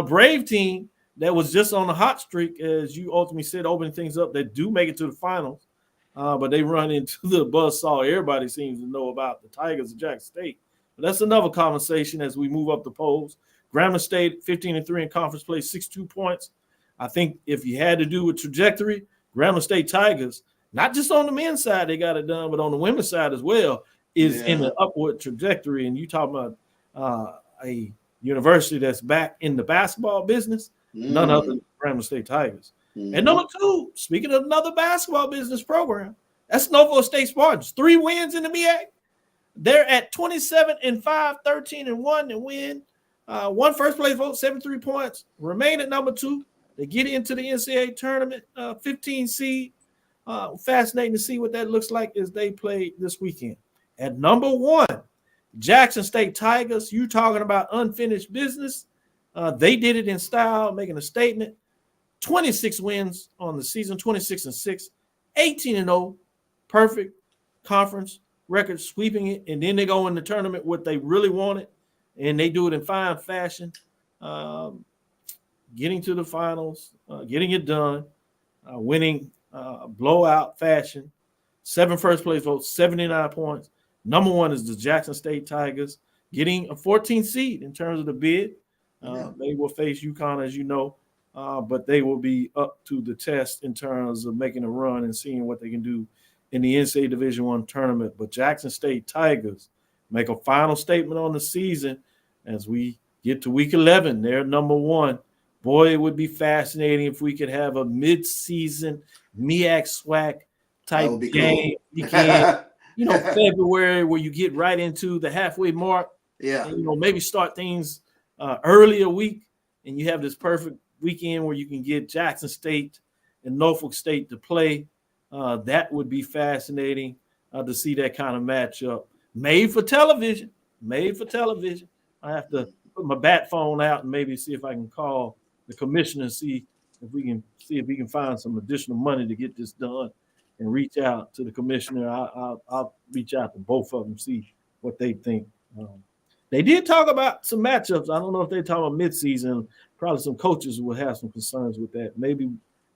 Brave team that was just on a hot streak, as you ultimately said, opening things up. They do make it to the finals, but they run into the buzzsaw everybody seems to know about, the Tigers of Jackson State. But that's another conversation as we move up the polls. Grambling State, 15-3 in conference play, 62 points. I think if you had to do with trajectory, Grambling State Tigers, not just on the men's side they got it done, but on the women's side as well, is in the upward trajectory. And you talk about a university that's back in the basketball business, none other than Grambling State Tigers. And number 2, speaking of another basketball business program, that's Norfolk State Spartans. 3 wins in the MEAC. They're at 27-5, 13-1 and win. 1 first place vote, 73 points. Remain at number 2. They get into the NCAA tournament, 15 seed. Fascinating to see what that looks like as they play this weekend. At number 1, Jackson State Tigers. You talking about unfinished business. They did it in style, making a statement. 26 wins on the season, 26-6, 18-0, perfect conference record, sweeping it, and then they go in the tournament what they really wanted, and they do it in fine fashion, getting to the finals, getting it done, winning blowout fashion. 7 first place votes, 79 points. Number 1 is the Jackson State Tigers, getting a 14th seed in terms of the bid. They will face UConn, as you know, but they will be up to the test in terms of making a run and seeing what they can do in the NCAA Division I tournament. But Jackson State Tigers make a final statement on the season as we get to week 11. They're number 1. Boy, it would be fascinating if we could have a mid-season MEAC SWAC type game. Cool. February, where you get right into the halfway mark. And, maybe start things early a week, and you have this perfect weekend where you can get Jackson State and Norfolk State to play. That would be fascinating to see that kind of matchup. Made for television. I have to put my bat phone out and maybe see if I can call the commissioner and see if we can find some additional money to get this done and reach out to the commissioner. I'll reach out to both of them, see what they think. They did talk about some matchups. I don't know if they're talking about midseason. Probably some coaches will have some concerns with that. Maybe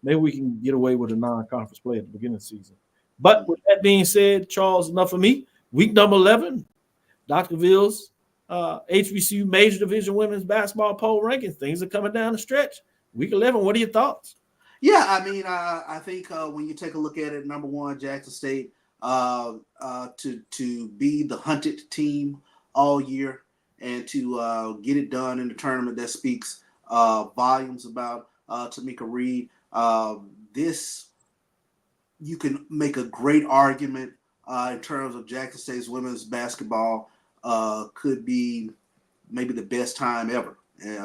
we can get away with a non-conference play at the beginning of the season. But with that being said, Charles, enough of me. Week number 11, Dr. Ville's HBCU Major Division Women's Basketball Poll Rankings. Things are coming down the stretch. Week 11, what are your thoughts? Yeah, I mean, I think when you take a look at it, number one, Jackson State to be the hunted team all year and to get it done in the tournament, that speaks volumes about Tamika Reed. This you can make a great argument in terms of Jackson State's women's basketball could be maybe the best time ever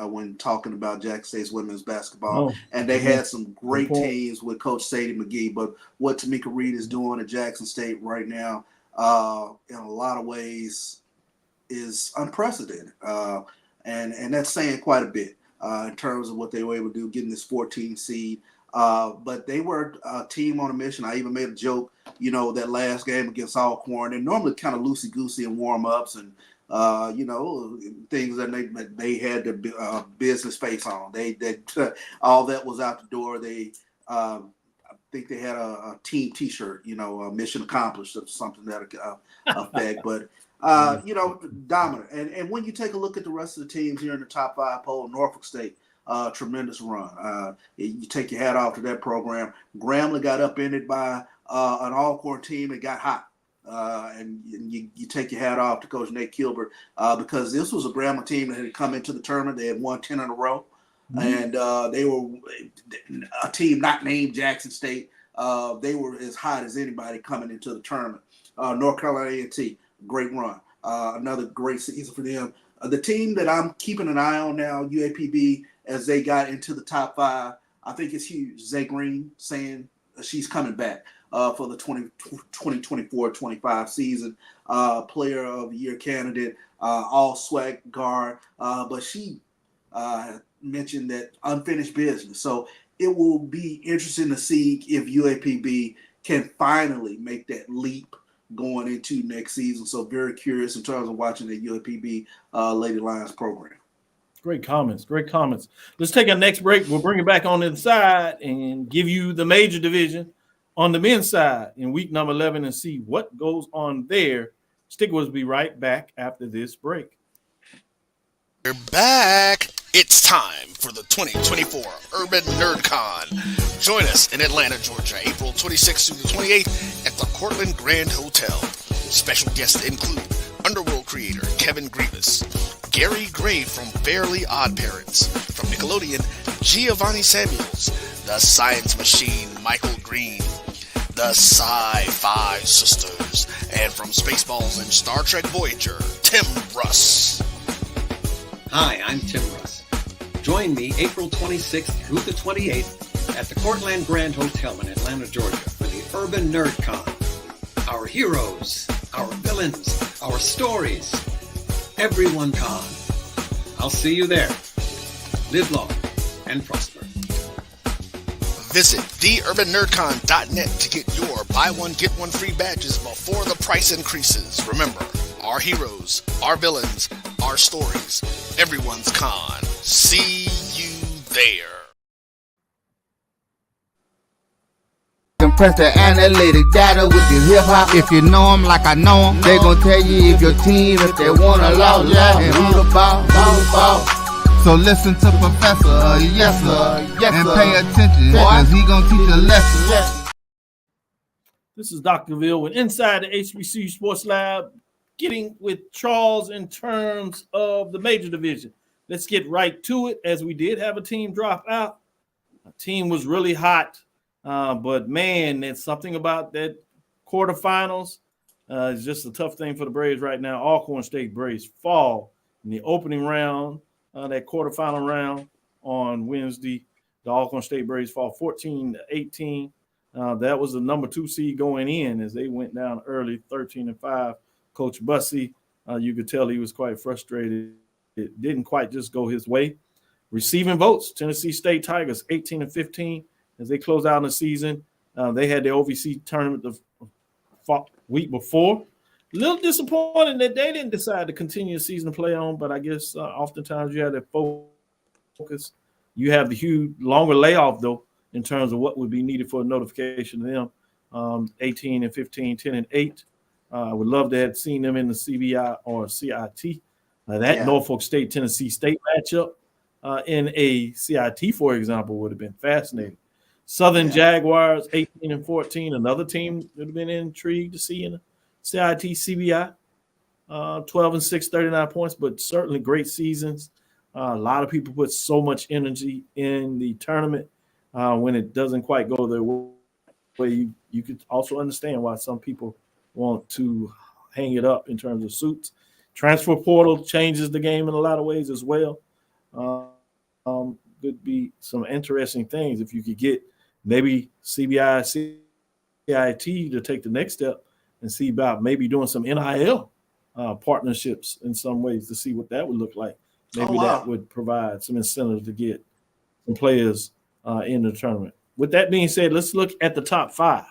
when talking about Jackson State's women's basketball. And they had some great teams with Coach Sadie McGee. But what Tamika Reed is doing at Jackson State right now, in a lot of ways, is unprecedented. And that's saying quite a bit in terms of what they were able to do, getting this 14 seed. But they were a team on a mission. I even made a joke, that last game against Alcorn. They're normally kind of loosey-goosey in warm-ups and, things that they had the business face on. They all that was out the door. They I think they had a team T-shirt, mission accomplished or something that effect. But dominant. And when you take a look at the rest of the teams here in the top 5 poll, Norfolk State, tremendous run. You take your hat off to that program. Grambling got upended by an Alcorn team that got hot. And you take your hat off to Coach Nate Kilbert because this was a Grambling team that had come into the tournament. They had won 10 in a row. And they were a team not named Jackson State. They were as hot as anybody coming into the tournament. North Carolina A&T, great run. Another great season for them. The team that I'm keeping an eye on now, UAPB, as they got into the top 5, I think it's huge. Zay Green saying she's coming back for the 2024-25 season. Player of the Year candidate, all swag guard. But she mentioned that unfinished business. So it will be interesting to see if UAPB can finally make that leap going into next season. So very curious in terms of watching the UAPB Lady Lions program. Great comments. Let's take our next break. We'll bring it back on the inside and give you the major division on the men's side in week number 11 and see what goes on there. Stick with us. Be right back after this break. We're back. It's time for the 2024 Urban NerdCon. Join us in Atlanta, Georgia, April 26th through the 28th at the Cortland Grand Hotel. Special guests include Underworld creator Kevin Grievous, Gary Gray from Fairly Odd Parents, from Nickelodeon, Giovanni Samuels, the Science Machine Michael Green, the Sci-Fi Sisters, and from Spaceballs and Star Trek Voyager, Tim Russ. Hi, I'm Tim Russ. Join me April 26th through the 28th at the Cortland Grand Hotel in Atlanta, Georgia for the Urban NerdCon. Our heroes, our villains, our stories, everyone con. I'll see you there. Live long and prosper. Visit theurbannerdcon.net to get your buy one, get one free badges before the price increases. Remember, our heroes, our villains, our stories, everyone's con. See you there. Compress the analytic data with your hip hop. If you know them like I know them, they gon' tell you if your team, if they want to lose, and who the ball. So listen to Professor, yes sir, and pay attention, cause he gon' teach a lesson. This is Dr. Cavil with Inside the HBCU Sports Lab, getting with Charles in terms of the major division. Let's get right to it, as we did have a team drop out. A team was really hot, but man, there's something about that quarterfinals. It's just a tough thing for the Braves right now. Alcorn State Braves fall in the opening round, that quarterfinal round on Wednesday. The Alcorn State Braves fall 14-18. That was the number 2 seed going in as they went down early, 13-5. Coach Bussey, you could tell he was quite frustrated. It didn't quite just go his way. Receiving votes, Tennessee State Tigers 18-15 as they close out the season. They had their OVC tournament the week before. A little disappointing that they didn't decide to continue the season to play on, but I guess oftentimes you have that focus. You have the huge longer layoff, though, in terms of what would be needed for a notification to them. 18-15, 10-8. I would love to have seen them in the CBI or CIT. Norfolk State, Tennessee State matchup in a CIT, for example, would have been fascinating. Southern Jaguars 18-14, another team that would have been intrigued to see in the CIT CBI. 12-6, 39 points, but certainly great seasons. A lot of people put so much energy in the tournament. When it doesn't quite go their way, you could also understand why some people want to hang it up in terms of suits. Transfer portal changes the game in a lot of ways as well. Could be some interesting things if you could get maybe CBI, CIT to take the next step and see about maybe doing some NIL partnerships in some ways to see what that would look like. Maybe that would provide some incentive to get some players in the tournament. With that being said, let's look at the top 5.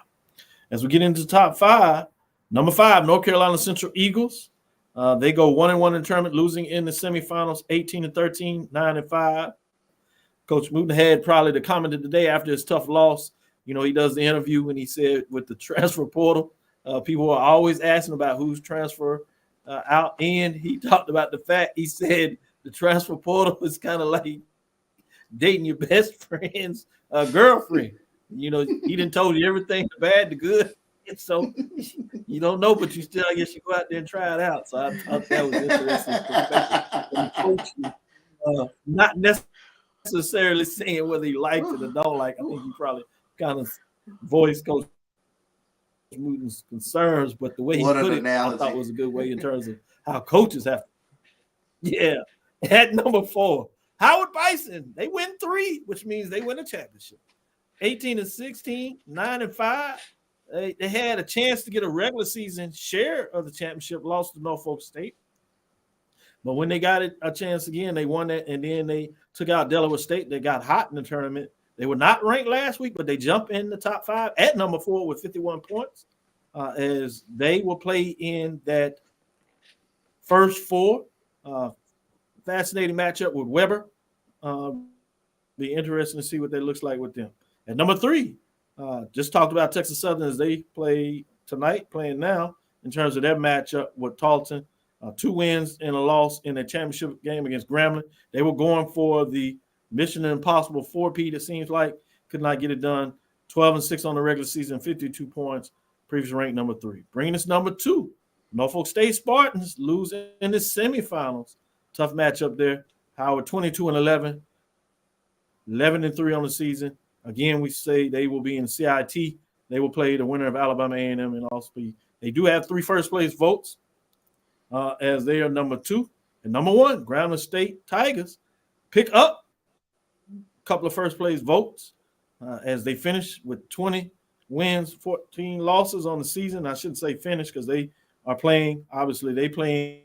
As we get into the top 5, number 5, North Carolina Central Eagles. They go 1-1 in the tournament, losing in the semifinals, 18-13, 9-5. Coach Wooten had probably the comment of the day after his tough loss. You know, he does the interview and he said with the transfer portal, people are always asking about who's transfer out. And he talked about the fact, he said the transfer portal is kind of like dating your best friend's girlfriend. You know, he done told you everything, the bad, the good. And so you don't know, but you still, I guess you go out there and try it out. So I thought that was interesting. Not necessarily saying whether he liked it or don't like. I think he probably kind of voiced Coach Wooten's concerns, but the way he put it, I thought was a good way in terms of how coaches have to. Yeah. At number 4, Howard Bison. They win 3, which means they win a championship. 18-16, 9-5. They had a chance to get a regular season share of the championship, lost to Norfolk State. But when they got it a chance again, they won that, and then they took out Delaware State. They got hot in the tournament. They were not ranked last week, but they jumped in the top 5 at number 4 with 51 points as they will play in that first 4. Fascinating matchup with Weber. Be interesting to see what that looks like with them. At number 3, just talked about Texas Southern as they play tonight, playing now in terms of their matchup with Tarleton. 2 wins and a loss in a championship game against Grambling. They were going for the Mission Impossible 4-peat, it seems like. Could not get it done. 12-6 on the regular season, 52 points. Previous ranked number 3. Bringing us number 2, Norfolk State Spartans losing in the semifinals. Tough matchup there. Howard 22-11, 11-3 on the season. Again, we say they will be in CIT. They will play the winner of Alabama A&M and also they do have 3 first-place votes as they are number 2. And number 1, Grambling State Tigers pick up a couple of first-place votes as they finish with 20 wins, 14 losses on the season. I shouldn't say finish because they are playing. Obviously, they play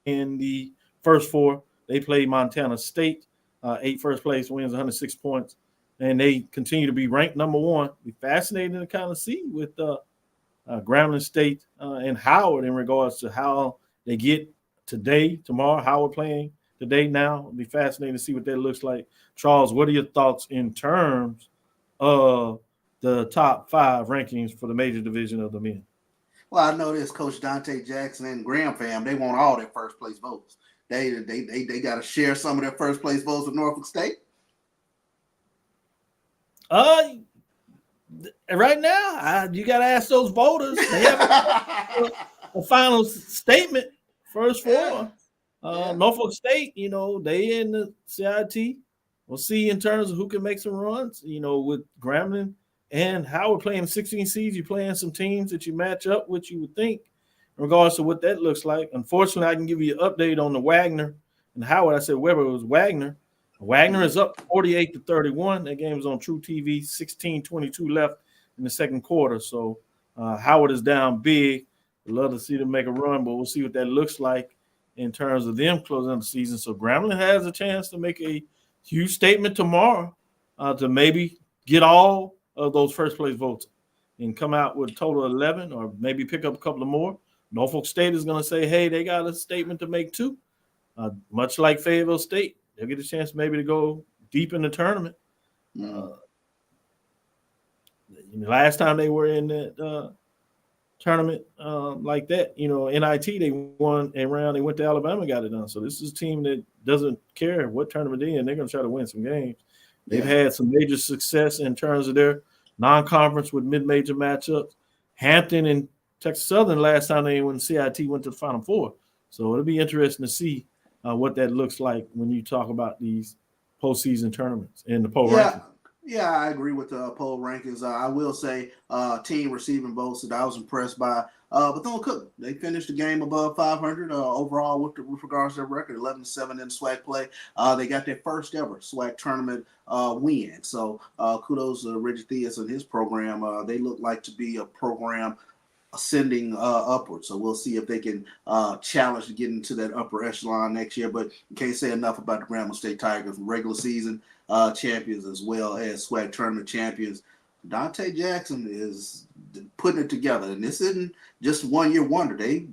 in the first 4. They play Montana State, 8 first-place wins, 106 points. And they continue to be ranked number 1. It'll be fascinating to kind of see with Grambling State and Howard in regards to how they get today, tomorrow. Howard playing today now. It'll be fascinating to see what that looks like. Charles, what are your thoughts in terms of the top 5 rankings for the major division of the men? Well, I know this Coach Dante Jackson and Graham fam. They want all their first place votes. They got to share some of their first place votes with Norfolk State. Right now, you got to ask those voters. They have a final statement. First 4. Norfolk State, you know, they in the CIT. We'll see in terms of who can make some runs. You know, with Grambling and Howard playing 16 seeds, you're playing some teams that you match up with, you would think, in regards to what that looks like. Unfortunately, I can give you an update on the Wagner and Howard. I said Weber, it was Wagner. Wagner is up 48-31. That game is on True TV. 16:22 left in the second quarter. So Howard is down big. We'd love to see them make a run, but we'll see what that looks like in terms of them closing out the season. So Grambling has a chance to make a huge statement tomorrow to maybe get all of those first place votes and come out with a total of 11 or maybe pick up a couple of more. Norfolk State is going to say, hey, they got a statement to make too. Much like Fayetteville State, they'll get a chance maybe to go deep in the tournament. Last time they were in that tournament like that, you know, NIT, they won a round. They went to Alabama, got it done. So this is a team that doesn't care what tournament they're in. They're going to try to win some games. They've had some major success in terms of their non-conference with mid-major matchups. Hampton and Texas Southern last time they went CIT went to the Final Four. So it'll be interesting to see what that looks like when you talk about these postseason tournaments and the poll rankings. Yeah, I agree with the poll rankings. I will say team receiving votes that I was impressed by. Bethune-Cookman, they finished the game above 500 overall with regards to their record, 11-7 in SWAC play. They got their first ever SWAC tournament win. So kudos to Reggie Theus and his program. They look like to be a program ascending upward. So we'll see if they can challenge to get into that upper echelon next year. But you can't say enough about the Grambling State Tigers, regular season champions as well as SWAC tournament champions. Dante Jackson is putting it together, and this isn't just 1 year wonder. They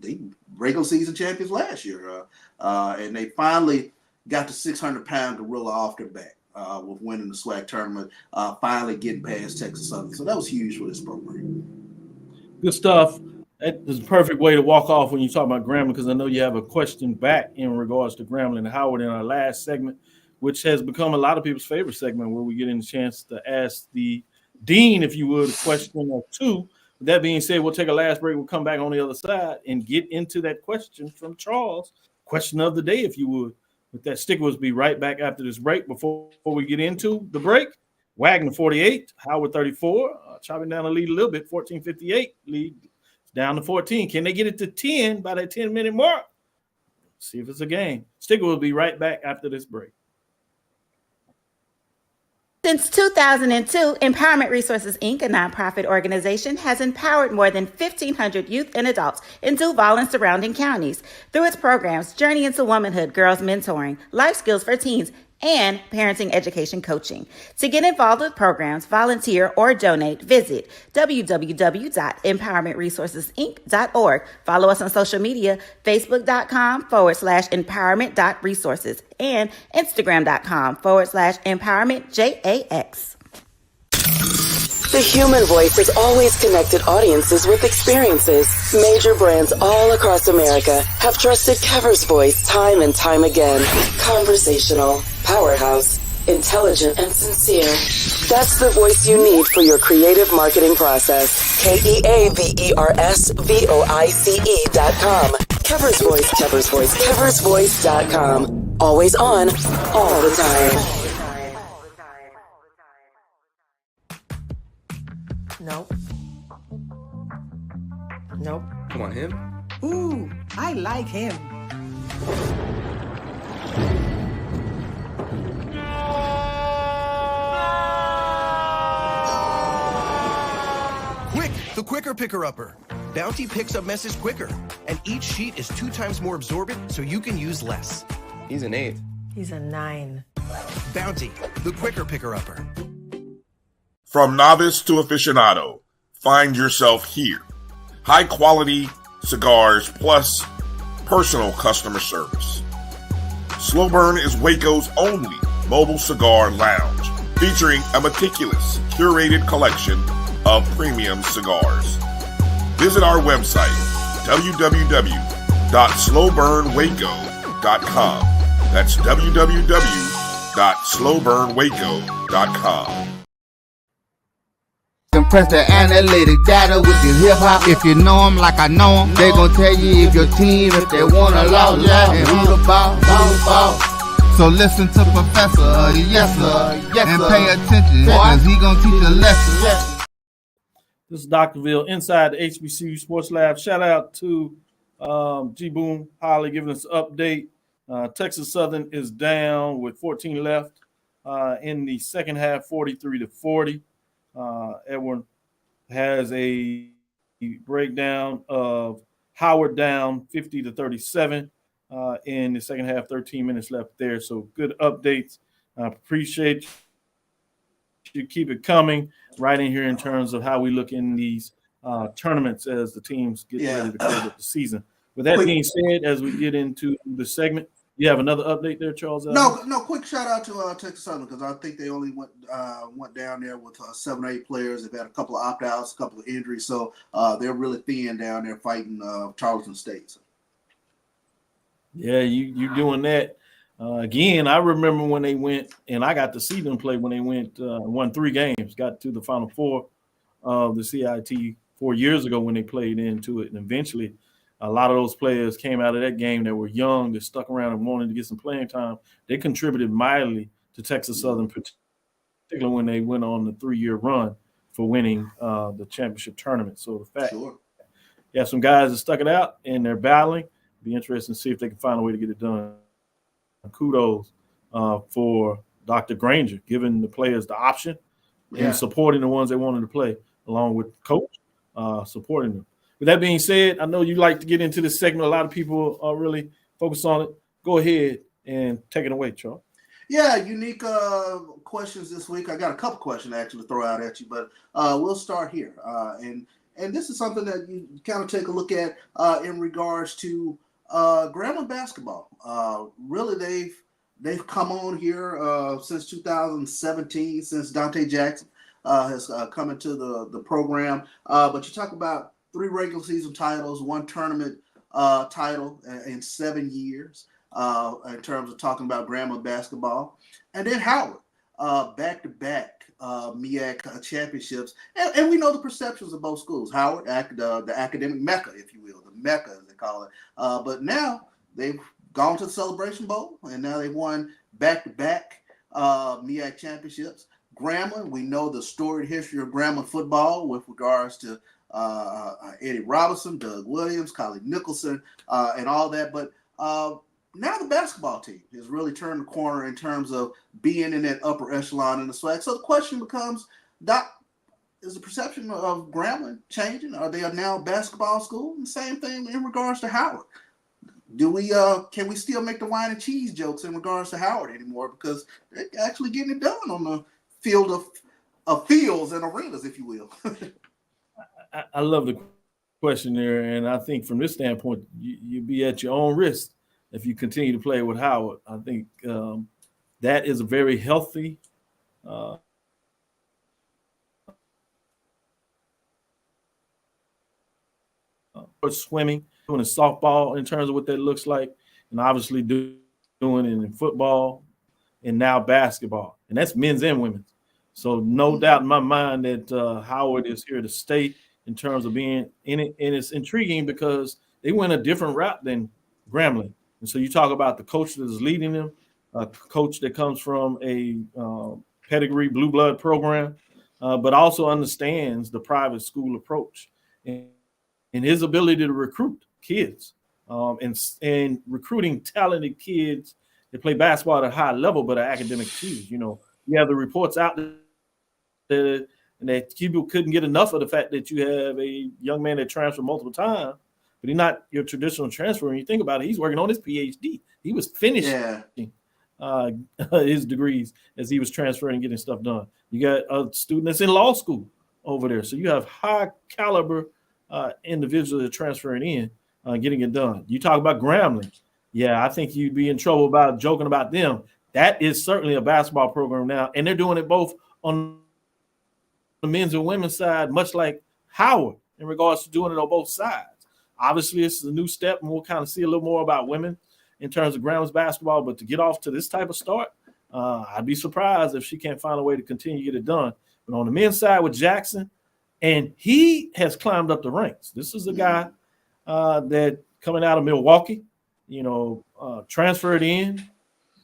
regular season champions last year, and they finally got the 600-pound gorilla off their back with winning the SWAC tournament, finally getting past Texas Southern. So that was huge for this program. Good stuff. That is a perfect way to walk off when you talk about Grambling, because I know you have a question back in regards to Grambling and Howard in our last segment, which has become a lot of people's favorite segment, where we get a chance to ask the dean, if you would, a question or two. With that being said, we'll take a last break. We'll come back on the other side and get into that question from Charles. Question of the day, if you would. With that, stick with us. Be right back after this break. Before we get into the break, Wagner 48, Howard 34, chopping down the lead a little bit, 14:58 lead down to 14. Can they get it to 10 by that 10-minute mark? See if it's a game. Stick with us. We'll be right back after this break. Since 2002, Empowerment Resources, Inc., a nonprofit organization, has empowered more than 1,500 youth and adults in Duval and surrounding counties through its programs Journey into Womanhood, Girls Mentoring, Life Skills for Teens, and parenting education coaching. To get involved with programs, volunteer, or donate, visit www.empowermentresourcesinc.org. Follow us on social media, facebook.com/empowerment.resources and instagram.com/empowermentJAX. The human voice has always connected audiences with experiences. Major brands all across America have trusted Kever's voice time and time again. Conversational, powerhouse, intelligent, and sincere. That's the voice you need for your creative marketing process. KeversVoice.com. Kever's Voice, Kever's Voice, KeversVoice.com. Always on, all the time. Nope. Nope. Come on, him? Ooh, I like him. Quick, the quicker picker-upper. Bounty picks up messes quicker, and each sheet is 2 times more absorbent, so you can use less. He's an 8. He's a 9. Bounty, the quicker picker-upper. From novice to aficionado, find yourself here. High quality cigars plus personal customer service. Slow Burn is Waco's only mobile cigar lounge, featuring a meticulous, curated collection of premium cigars. Visit our website, www.slowburnwaco.com. That's www.slowburnwaco.com. Compress the analytic data with your hip hop. If you know them like I know them, they gon' tell you if your team, if they wanna law, and who the ball. So listen to Professor, yes sir, and pay attention, cause he gon' teach a lesson. This is Dr. Ville inside the HBCU Sports Lab. Shout out to G. Boom Holly giving us an update. Texas Southern is down with 14 left in the second half, 43-40. Edwin has a breakdown of Howard down 50-37 in the second half, 13 minutes left there. So good updates. Appreciate you. Keep it coming right in here in terms of how we look in these tournaments as the teams get ready to close up the season. With that being said, as we get into the segment, you have another update there, Charles? No. Quick shout out to Texas Southern, because I think they only went down there with 7 or 8 players. They've had a couple of opt-outs, a couple of injuries, so they're really thin down there fighting Charleston State. So. Yeah, you doing that. Again, I remember when they went, and I got to see them play when they went, won 3 games, got to the Final Four of the CIT 4 years ago when they played into it. And eventually, a lot of those players came out of that game that were young, that stuck around and wanted to get some playing time. They contributed mightily to Texas Southern, particularly when they went on the 3-year run for winning the championship tournament. So the fact you have some guys that stuck it out and they're battling, be interesting to see if they can find a way to get it done. Kudos for Dr. Granger, giving the players the option and supporting the ones they wanted to play, along with the coach supporting them. With that being said, I know you like to get into this segment. A lot of people are really focused on it. Go ahead and take it away, Charles. Yeah, unique questions this week. I got a couple questions actually to throw out at you, but we'll start here. And this is something that you kind of take a look at in regards to Grambling basketball. Really, they've come on here since 2017, since Dante Jackson has come into the program. But you talk about 3 regular season titles, 1 tournament title in 7 years. In terms of talking about Grambling basketball. And then Howard, back-to-back MEAC championships. And we know the perceptions of both schools. Howard, the academic mecca, if you will, the mecca, as they call it. But now they've gone to the Celebration Bowl, and now they've won back-to-back MEAC championships. Grambling, we know the storied history of Grambling football with regards to Eddie Robinson, Doug Williams, Collie Nicholson, and all that. But now the basketball team has really turned the corner in terms of being in that upper echelon in the SWAC. So the question becomes, Doc, is the perception of Grambling changing? Are they now a basketball school? And same thing in regards to Howard. Can we still make the wine and cheese jokes in regards to Howard anymore? Because they're actually getting it done on the field of fields and arenas, if you will. I love the question there, and I think from this standpoint, you be at your own risk if you continue to play with Howard. I think that is a very healthy swimming, doing a softball in terms of what that looks like, and obviously doing it in football and now basketball. And that's men's and women's. So no doubt in my mind that Howard is here to stay in terms of being in it. And it's intriguing because they went a different route than Grambling. And so you talk about the coach that is leading them, a coach that comes from a pedigree blue blood program, but also understands the private school approach and his ability to recruit kids and recruiting talented kids that play basketball at a high level, but are academic too. You know, you have the reports out there that people couldn't get enough of the fact that you have a young man that transferred multiple times, but he's not your traditional transfer. When you think about it, he's working on his PhD. He was finishing his degrees as he was transferring and getting stuff done. You got a student that's in law school over there. So you have high caliber individuals that are transferring in, getting it done. You talk about Grambling. Yeah, I think you'd be in trouble about joking about them. That is certainly a basketball program now, and they're doing it both on the men's and women's side, much like Howard in regards to doing it on both sides. Obviously, this is a new step, and we'll kind of see a little more about women in terms of Grambling's basketball. But to get off to this type of start, I'd be surprised if she can't find a way to continue to get it done. But on the men's side with Jackson, and he has climbed up the ranks. This is a guy that coming out of Milwaukee, transferred in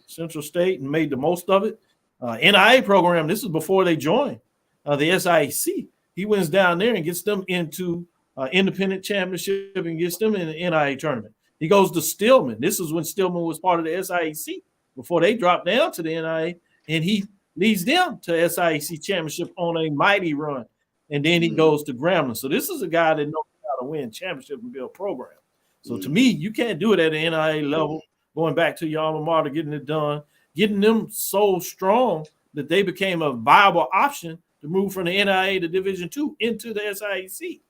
Central State and made the most of it. NIA program, this is before they joined the SIAC. He wins down there and gets them into independent championship and gets them in the NIA tournament. He goes to Stillman. This is when Stillman was part of the SIAC before they dropped down to the NIA, and he leads them to SIAC championship on a mighty run. And then he goes to Grambling. So this is a guy that knows how to win championship and build program. So to me, you can't do it at the NIA level, going back to your alma mater, getting it done, getting them so strong that they became a viable option to move from the NIA to Division II into the SIAC.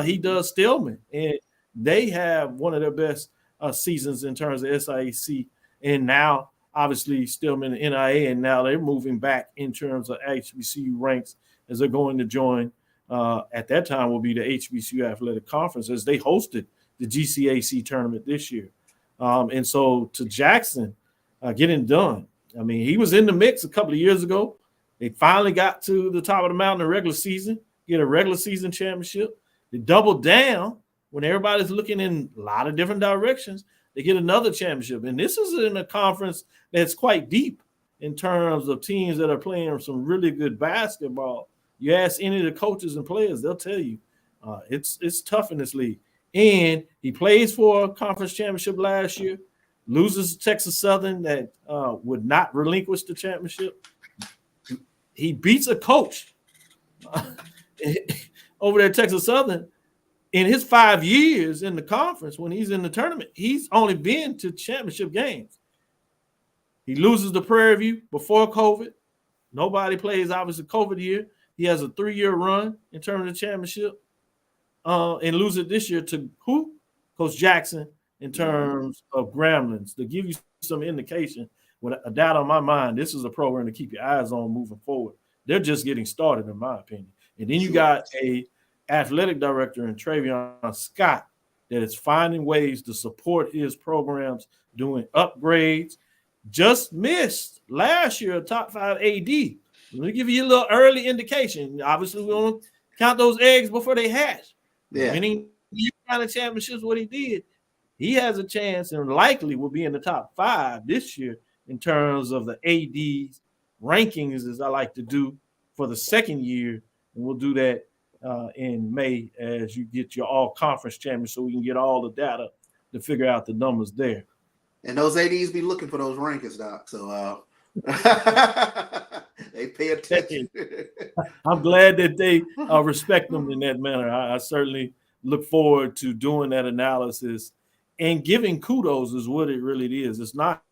He does Stillman, and they have one of their best seasons in terms of SIAC. And now, obviously, Stillman and NIA, and now they're moving back in terms of HBCU ranks as they're going to join. At that time will be the HBCU Athletic Conference as they hosted the GCAC tournament this year. And so to Jackson, getting done. I mean, he was in the mix a couple of years ago. They finally got to the top of the mountain in the regular season, get a regular season championship. They doubled down when everybody's looking in a lot of different directions. They get another championship. And this is in a conference that's quite deep in terms of teams that are playing some really good basketball. You ask any of the coaches and players, they'll tell you it's tough in this league. And he plays for a conference championship last year, loses to Texas Southern that would not relinquish the championship. He beats a coach over there at Texas Southern. In his 5 years in the conference, when he's in the tournament, he's only been to championship games. He loses to Prairie View before COVID. Nobody plays, obviously, COVID year. He has a 3-year run in terms of the championship and lose it this year to who? Coach Jackson in terms of Gremlins. To give you some indication, with a doubt on my mind, this is a program to keep your eyes on moving forward. They're just getting started, in my opinion. And then you got a athletic director in Travion Scott that is finding ways to support his programs, doing upgrades. Just missed last year a top 5 AD. Let me give you a little early indication. Obviously, we don't count those eggs before they hatch. Yeah. Winning kind of championships, what he did, he has a chance and likely will be in the top 5 this year in terms of the AD's rankings, as I like to do for the second year. And we'll do that in May as you get your all-conference champions so we can get all the data to figure out the numbers there. And those ADs be looking for those rankings, Doc. So they pay attention. I'm glad that they respect them in that manner. I certainly look forward to doing that analysis and giving kudos is what it really is. It's not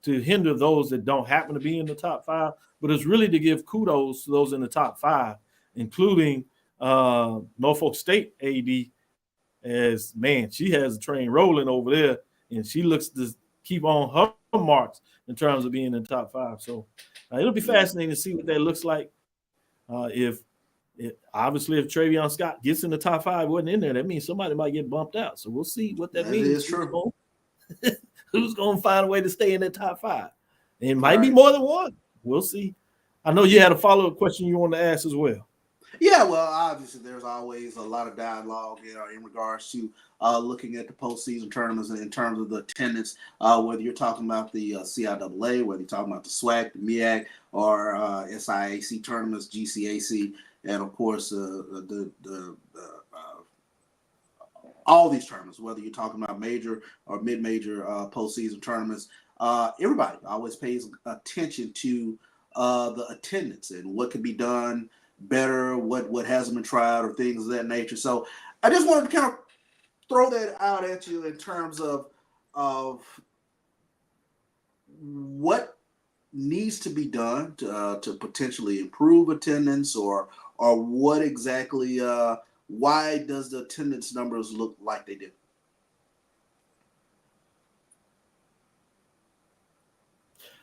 to hinder those that don't happen to be in the top 5, but it's really to give kudos to those in the top 5, including Norfolk State AD, as man, she has a train rolling over there, and she looks to keep on her marks in terms of being in the top 5. So it'll be fascinating to see what that looks like. Obviously, if Travion Scott gets in the top 5, wasn't in there, that means somebody might get bumped out. So we'll see what that means. Is true. Who's going to find a way to stay in that top 5? It might be more than one. We'll see. I know you had a follow-up question you want to ask as well. Yeah, well, obviously, there's always a lot of dialogue in regards to looking at the postseason tournaments in terms of the attendance, whether you're talking about the CIAA, whether you're talking about the SWAC, the MEAC, or SIAC tournaments, GCAC, and, of course, all these tournaments, whether you're talking about major or mid-major postseason tournaments. Everybody always pays attention to the attendance and what could be done better, what hasn't been tried, or things of that nature. So I just wanted to kind of throw that out at you in terms of what needs to be done to potentially improve attendance, or what exactly, why does the attendance numbers look like they do?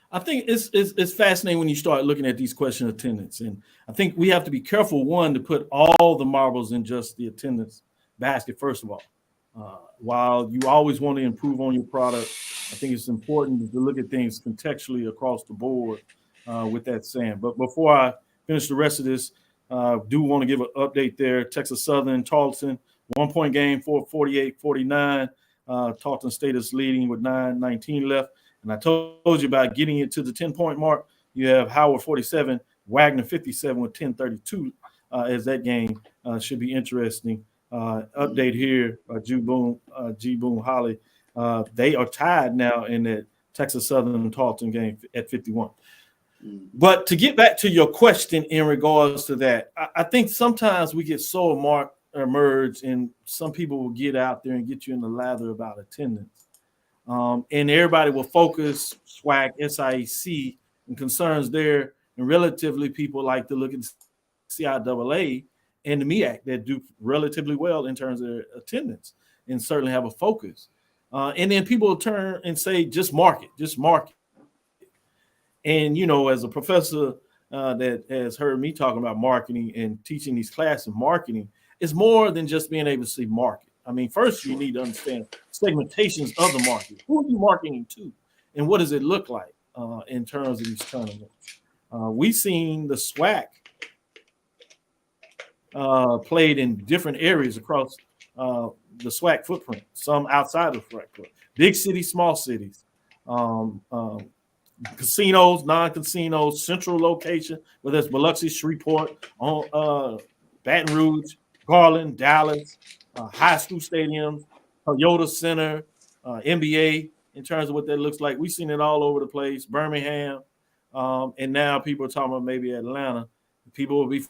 I think it's fascinating when you start looking at these question attendance. And I think we have to be careful, one, to put all the marbles in just the attendance basket, first of all. While you always want to improve on your product, I think it's important to look at things contextually across the board with that saying. But before I finish the rest of this, do want to give an update there. Texas Southern, Tarleton, 1-point game, 48-49. Tarleton State is leading with 9:19 left. And I told you about getting it to the 10-point mark. You have Howard 47, Wagner 57 with 10:32 as that game should be interesting. Update here, G. Boone Holly. They are tied now in that Texas Southern and Tarleton game at 51. But to get back to your question in regards to that, I think sometimes we get so immersed, and some people will get out there and get you in the lather about attendance. And everybody will focus SWAC, SIAC, and concerns there. And relatively, people like to look at CIAA and the MEAC that do relatively well in terms of their attendance and certainly have a focus. And then people will turn and say, just market. And, as a professor that has heard me talking about marketing and teaching these classes, marketing is more than just being able to see market. I mean, first you need to understand segmentations of the market. Who are you marketing to? And what does it look like in terms of these tournaments? We've seen the SWAC played in different areas across the SWAC footprint, some outside of the SWAC footprint, big cities, small cities, casinos, non-casinos, central location, whether it's Biloxi, Shreveport, Baton Rouge, Garland, Dallas, high school stadiums, Toyota Center, NBA, in terms of what that looks like. We've seen it all over the place, Birmingham, and now people are talking about maybe Atlanta. People will be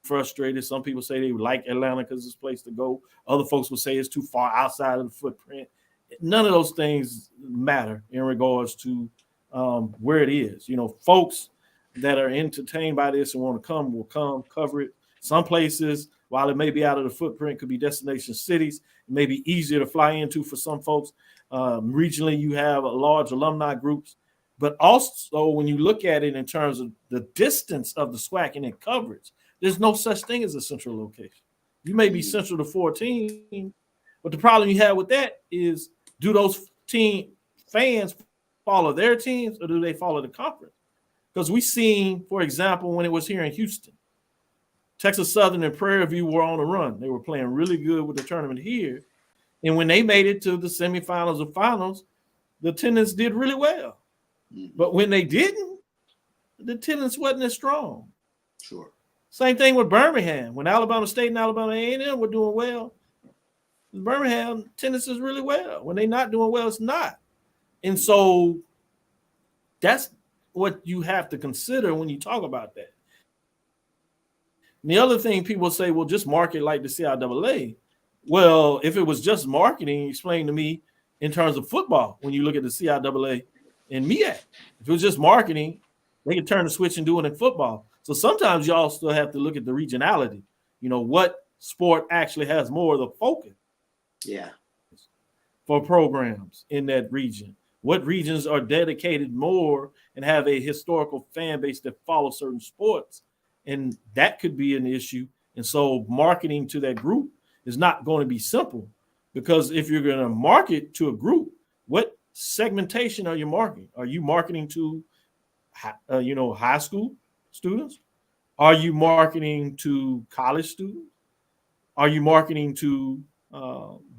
frustrated. Some people say they like Atlanta because it's a place to go. Other folks will say it's too far outside of the footprint. None of those things matter in regards to where it is. You know, folks that are entertained by this and want to come will come, cover it. Some places, while it may be out of the footprint, could be destination cities. It may be easier to fly into for some folks. Regionally, you have a large alumni groups. But also, when you look at it in terms of the distance of the SWAC and its coverage, there's no such thing as a central location. You may be central to 14, but the problem you have with that is, do those team fans follow their teams or do they follow the conference? Because we seen, for example, when it was here in Houston, Texas Southern and Prairie View were on the run. They were playing really good with the tournament here. And when they made it to the semifinals or finals, the attendance did really well. But when they didn't, the attendance wasn't as strong. Sure. Same thing with Birmingham. When Alabama State and Alabama A&M were doing well, Birmingham attendance is really well. When they're not doing well, it's not. And so that's what you have to consider when you talk about that. And the other thing people say, well, just market like the CIAA. Well, if it was just marketing, explain to me in terms of football, when you look at the CIAA and MEAC. If it was just marketing, they could turn the switch and do it in football. So sometimes you also have to look at the regionality. You know, what sport actually has more of the focus for programs in that region? What regions are dedicated more and have a historical fan base that follow certain sports? And that could be an issue. And so marketing to that group is not going to be simple, because if you're going to market to a group, what segmentation are you marketing? Are you marketing to, high school students? Are you marketing to college students? Are you marketing to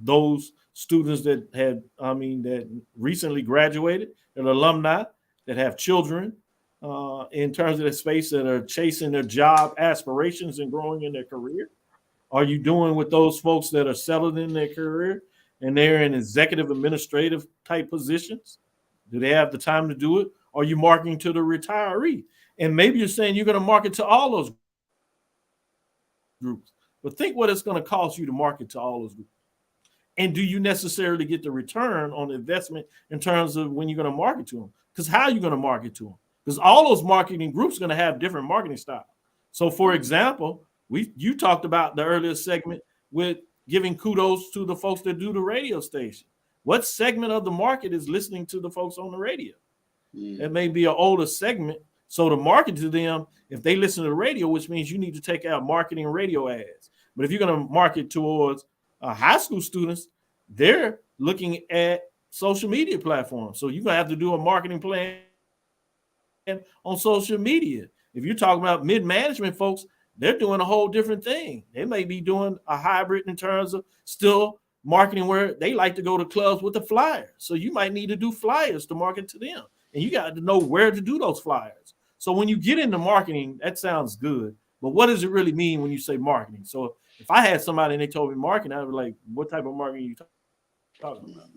those students that recently graduated, that are alumni, that have children in terms of the space, that are chasing their job aspirations and growing in their career? Are you doing with those folks that are settled in their career and they're in executive administrative type positions? Do they have the time to do it? Are you marketing to the retiree? And maybe you're saying you're going to market to all those groups, but think what it's going to cost you to market to all those groups. And do you necessarily get the return on the investment in terms of when you're going to market to them? Because how are you going to market to them? Because all those marketing groups are going to have different marketing styles. So, for example, you talked about the earlier segment with giving kudos to the folks that do the radio station. What segment of the market is listening to the folks on the radio? It may be an older segment. So to market to them, if they listen to the radio, which means you need to take out marketing radio ads. But if you're going to market towards high school students, they're looking at social media platforms. So you're going to have to do a marketing plan on social media. If you're talking about mid-management folks, they're doing a whole different thing. They may be doing a hybrid in terms of still marketing where they like to go to clubs with the flyers. So you might need to do flyers to market to them. And you got to know where to do those flyers. So when you get into marketing, that sounds good. But what does it really mean when you say marketing? So if I had somebody and they told me marketing, I'd be like, what type of marketing are you talking about?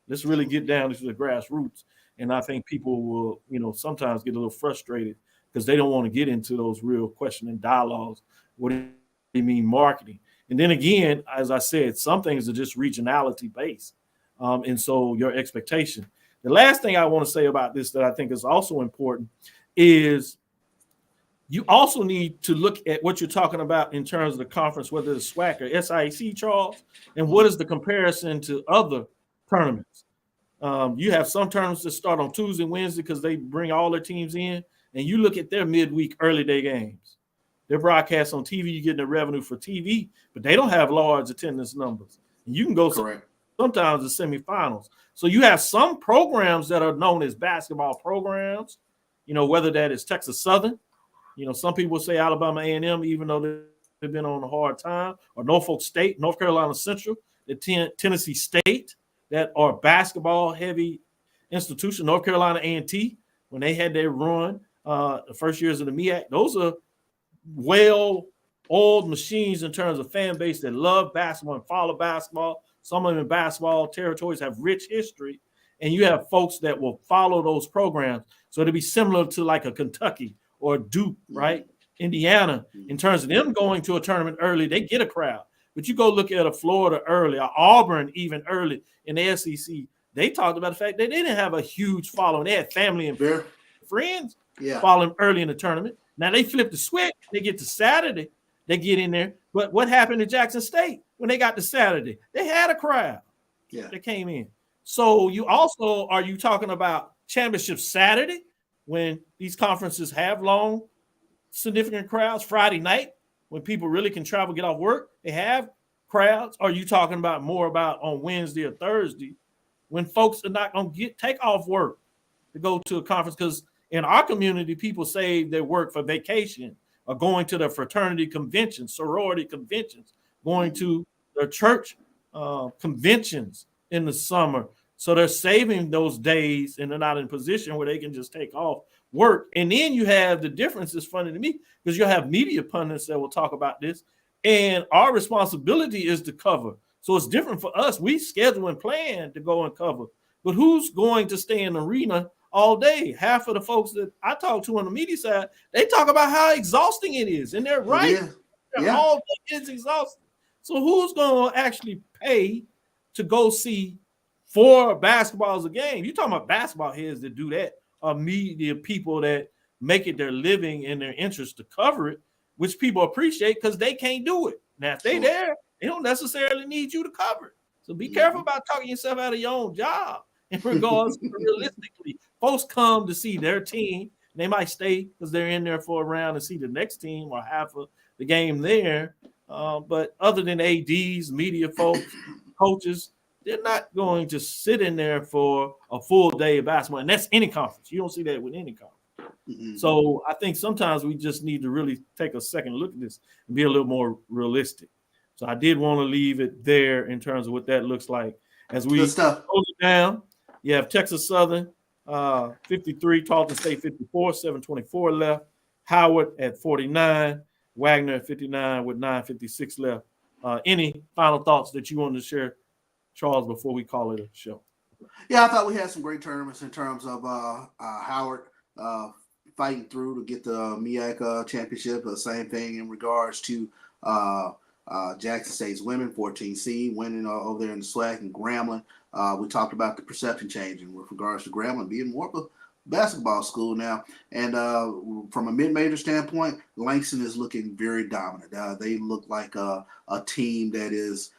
Let's really get down to the grassroots. And I think people will, sometimes get a little frustrated because they don't want to get into those real questioning dialogues. What do you mean marketing? And then again, as I said, some things are just regionality based. And so your expectation. The last thing I want to say about this that I think is also important is you also need to look at what you're talking about in terms of the conference, whether it's SWAC or SIAC, Charles, and what is the comparison to other tournaments. You have some tournaments that start on Tuesday and Wednesday because they bring all their teams in, and you look at their midweek early day games. They're broadcast on TV, you're getting the revenue for TV, but they don't have large attendance numbers. And you can go some sometimes the semifinals. So you have some programs that are known as basketball programs, whether that is Texas Southern, some people say Alabama A&M, even though they've been on a hard time, or Norfolk State, North Carolina Central, the Tennessee State, that are basketball heavy institution, North Carolina A&T, when they had their run, the first years of the MEAC. Those are well-oiled machines in terms of fan base that love basketball and follow basketball. Some of them in basketball territories have rich history, and you have folks that will follow those programs. So it'll be similar to like a Kentucky or Duke, right? Indiana, in terms of them going to a tournament early, they get a crowd. But you go look at a Florida early, or Auburn even early in the SEC, they talked about the fact that they didn't have a huge following. They had family and friends following early in the tournament. Now they flip the switch. They get to Saturday. They get in there. But what happened to Jackson State when they got to Saturday? They had a crowd. Yeah, they came in. So you also, are you talking about championship Saturday when these conferences have long, significant crowds? Friday night when people really can travel, get off work, they have crowds. Or are you talking about more about on Wednesday or Thursday when folks are not going to take off work to go to a conference? Because in our community, people save their work for vacation or going to their fraternity conventions, sorority conventions, going to their church conventions in the summer. So they're saving those days and they're not in a position where they can just take off work. And then you have the difference. Is funny to me because you'll have media pundits that will talk about this. And our responsibility is to cover. So it's different for us. We schedule and plan to go and cover. But who's going to stay in the arena all day? Half of the folks that I talk to on the media side, they talk about how exhausting it is. And they're right. All day is exhausting. So who's going to actually pay to go see 4 basketballs a game? You're talking about basketball heads that do that, or media people that make it their living and their interest to cover it, which people appreciate because they can't do it. Now, if they there, they don't necessarily need you to cover it. So be careful about talking yourself out of your own job in regards to realistically. Folks come to see their team. They might stay because they're in there for a round and see the next team or half of the game there. But other than ADs, media folks, coaches, they're not going to sit in there for a full day of basketball. And that's any conference. You don't see that with any conference. So I think sometimes we just need to really take a second look at this and be a little more realistic. So I did want to leave it there in terms of what that looks like. As we close it down, you have Texas Southern 53, Tarleton State 54, 7:24 left. Howard at 49, Wagner at 59 with 9:56 left. Any final thoughts that you want to share, Charles, before we call it a show? Yeah, I thought we had some great tournaments in terms of Howard fighting through to get the MEAC championship. The same thing in regards to Jackson State's women, 14 seed, winning over there in the SWAC, and Grambling. We talked about the perception changing with regards to Grambling being more of a basketball school now. And from a mid-major standpoint, Langston is looking very dominant. They look like a team that is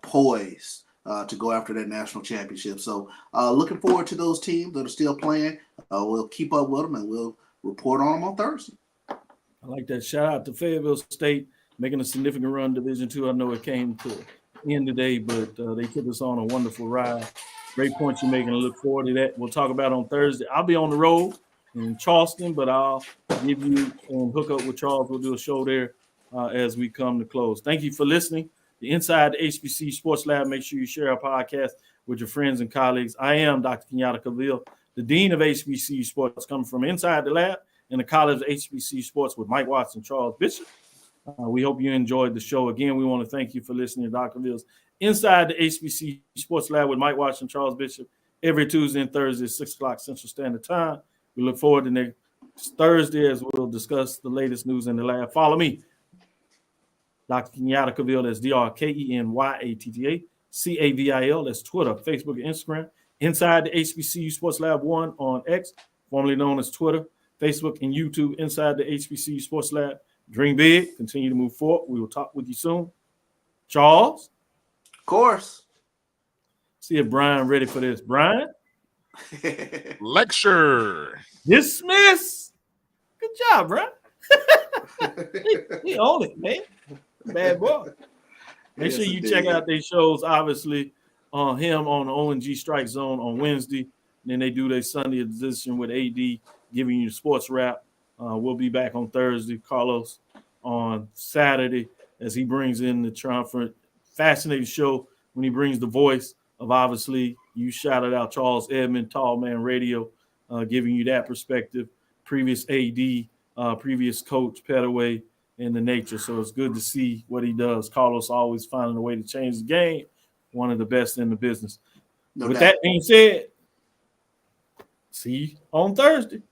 poised to go after that national championship. So looking forward to those teams that are still playing. We'll keep up with them and we'll report on them on Thursday. I like that. Shout out to Fayetteville State making a significant run Division II. I know it came to the end today, but they took us on a wonderful ride. Great points you're making. I look forward to that. We'll talk about it on Thursday. I'll be on the road in Charleston, but I'll give you and hook up with Charles. We'll do a show there as we come to close. Thank you for listening. The Inside the HBCU Sports Lab. Make sure you share our podcast with your friends and colleagues. I am Dr. Kenyatta Cavil, the Dean of HBCU Sports, coming from inside the lab in the College of HBCU Sports with Mike Watson, Charles Bishop. We hope you enjoyed the show. Again, we want to thank you for listening to Dr. Cavill's Inside the HBCU Sports Lab with Mike Watson, Charles Bishop, every Tuesday and Thursday at 6 o'clock Central Standard Time. We look forward to next Thursday as we'll discuss the latest news in the lab. Follow me, Dr. Kenyatta Cavil. That's DrKenyatta Cavil. That's Twitter, Facebook, and Instagram. Inside the HBCU Sports Lab 1 on X, formerly known as Twitter, Facebook, and YouTube. Inside the HBCU Sports Lab. Dream big. Continue to move forward. We will talk with you soon. Charles? Of course. See if Brian ready for this. Brian? Lecture. Dismiss. Good job, Brian. he owned it, man. Bad boy. Make sure you check out these shows, obviously, him on the ONG Strike Zone on Wednesday. And then they do their Sunday edition with AD, giving you the sports wrap. We'll be back on Thursday. Carlos on Saturday as he brings in the triumphant, fascinating show when he brings the voice of, obviously, you shouted out Charles Edmond, Tall Man Radio, giving you that perspective. Previous AD, previous coach, Petaway, and the nature. So it's good to see what he does. Carlos always finding a way to change the game. One of the best in the business. With that being said, see you on Thursday.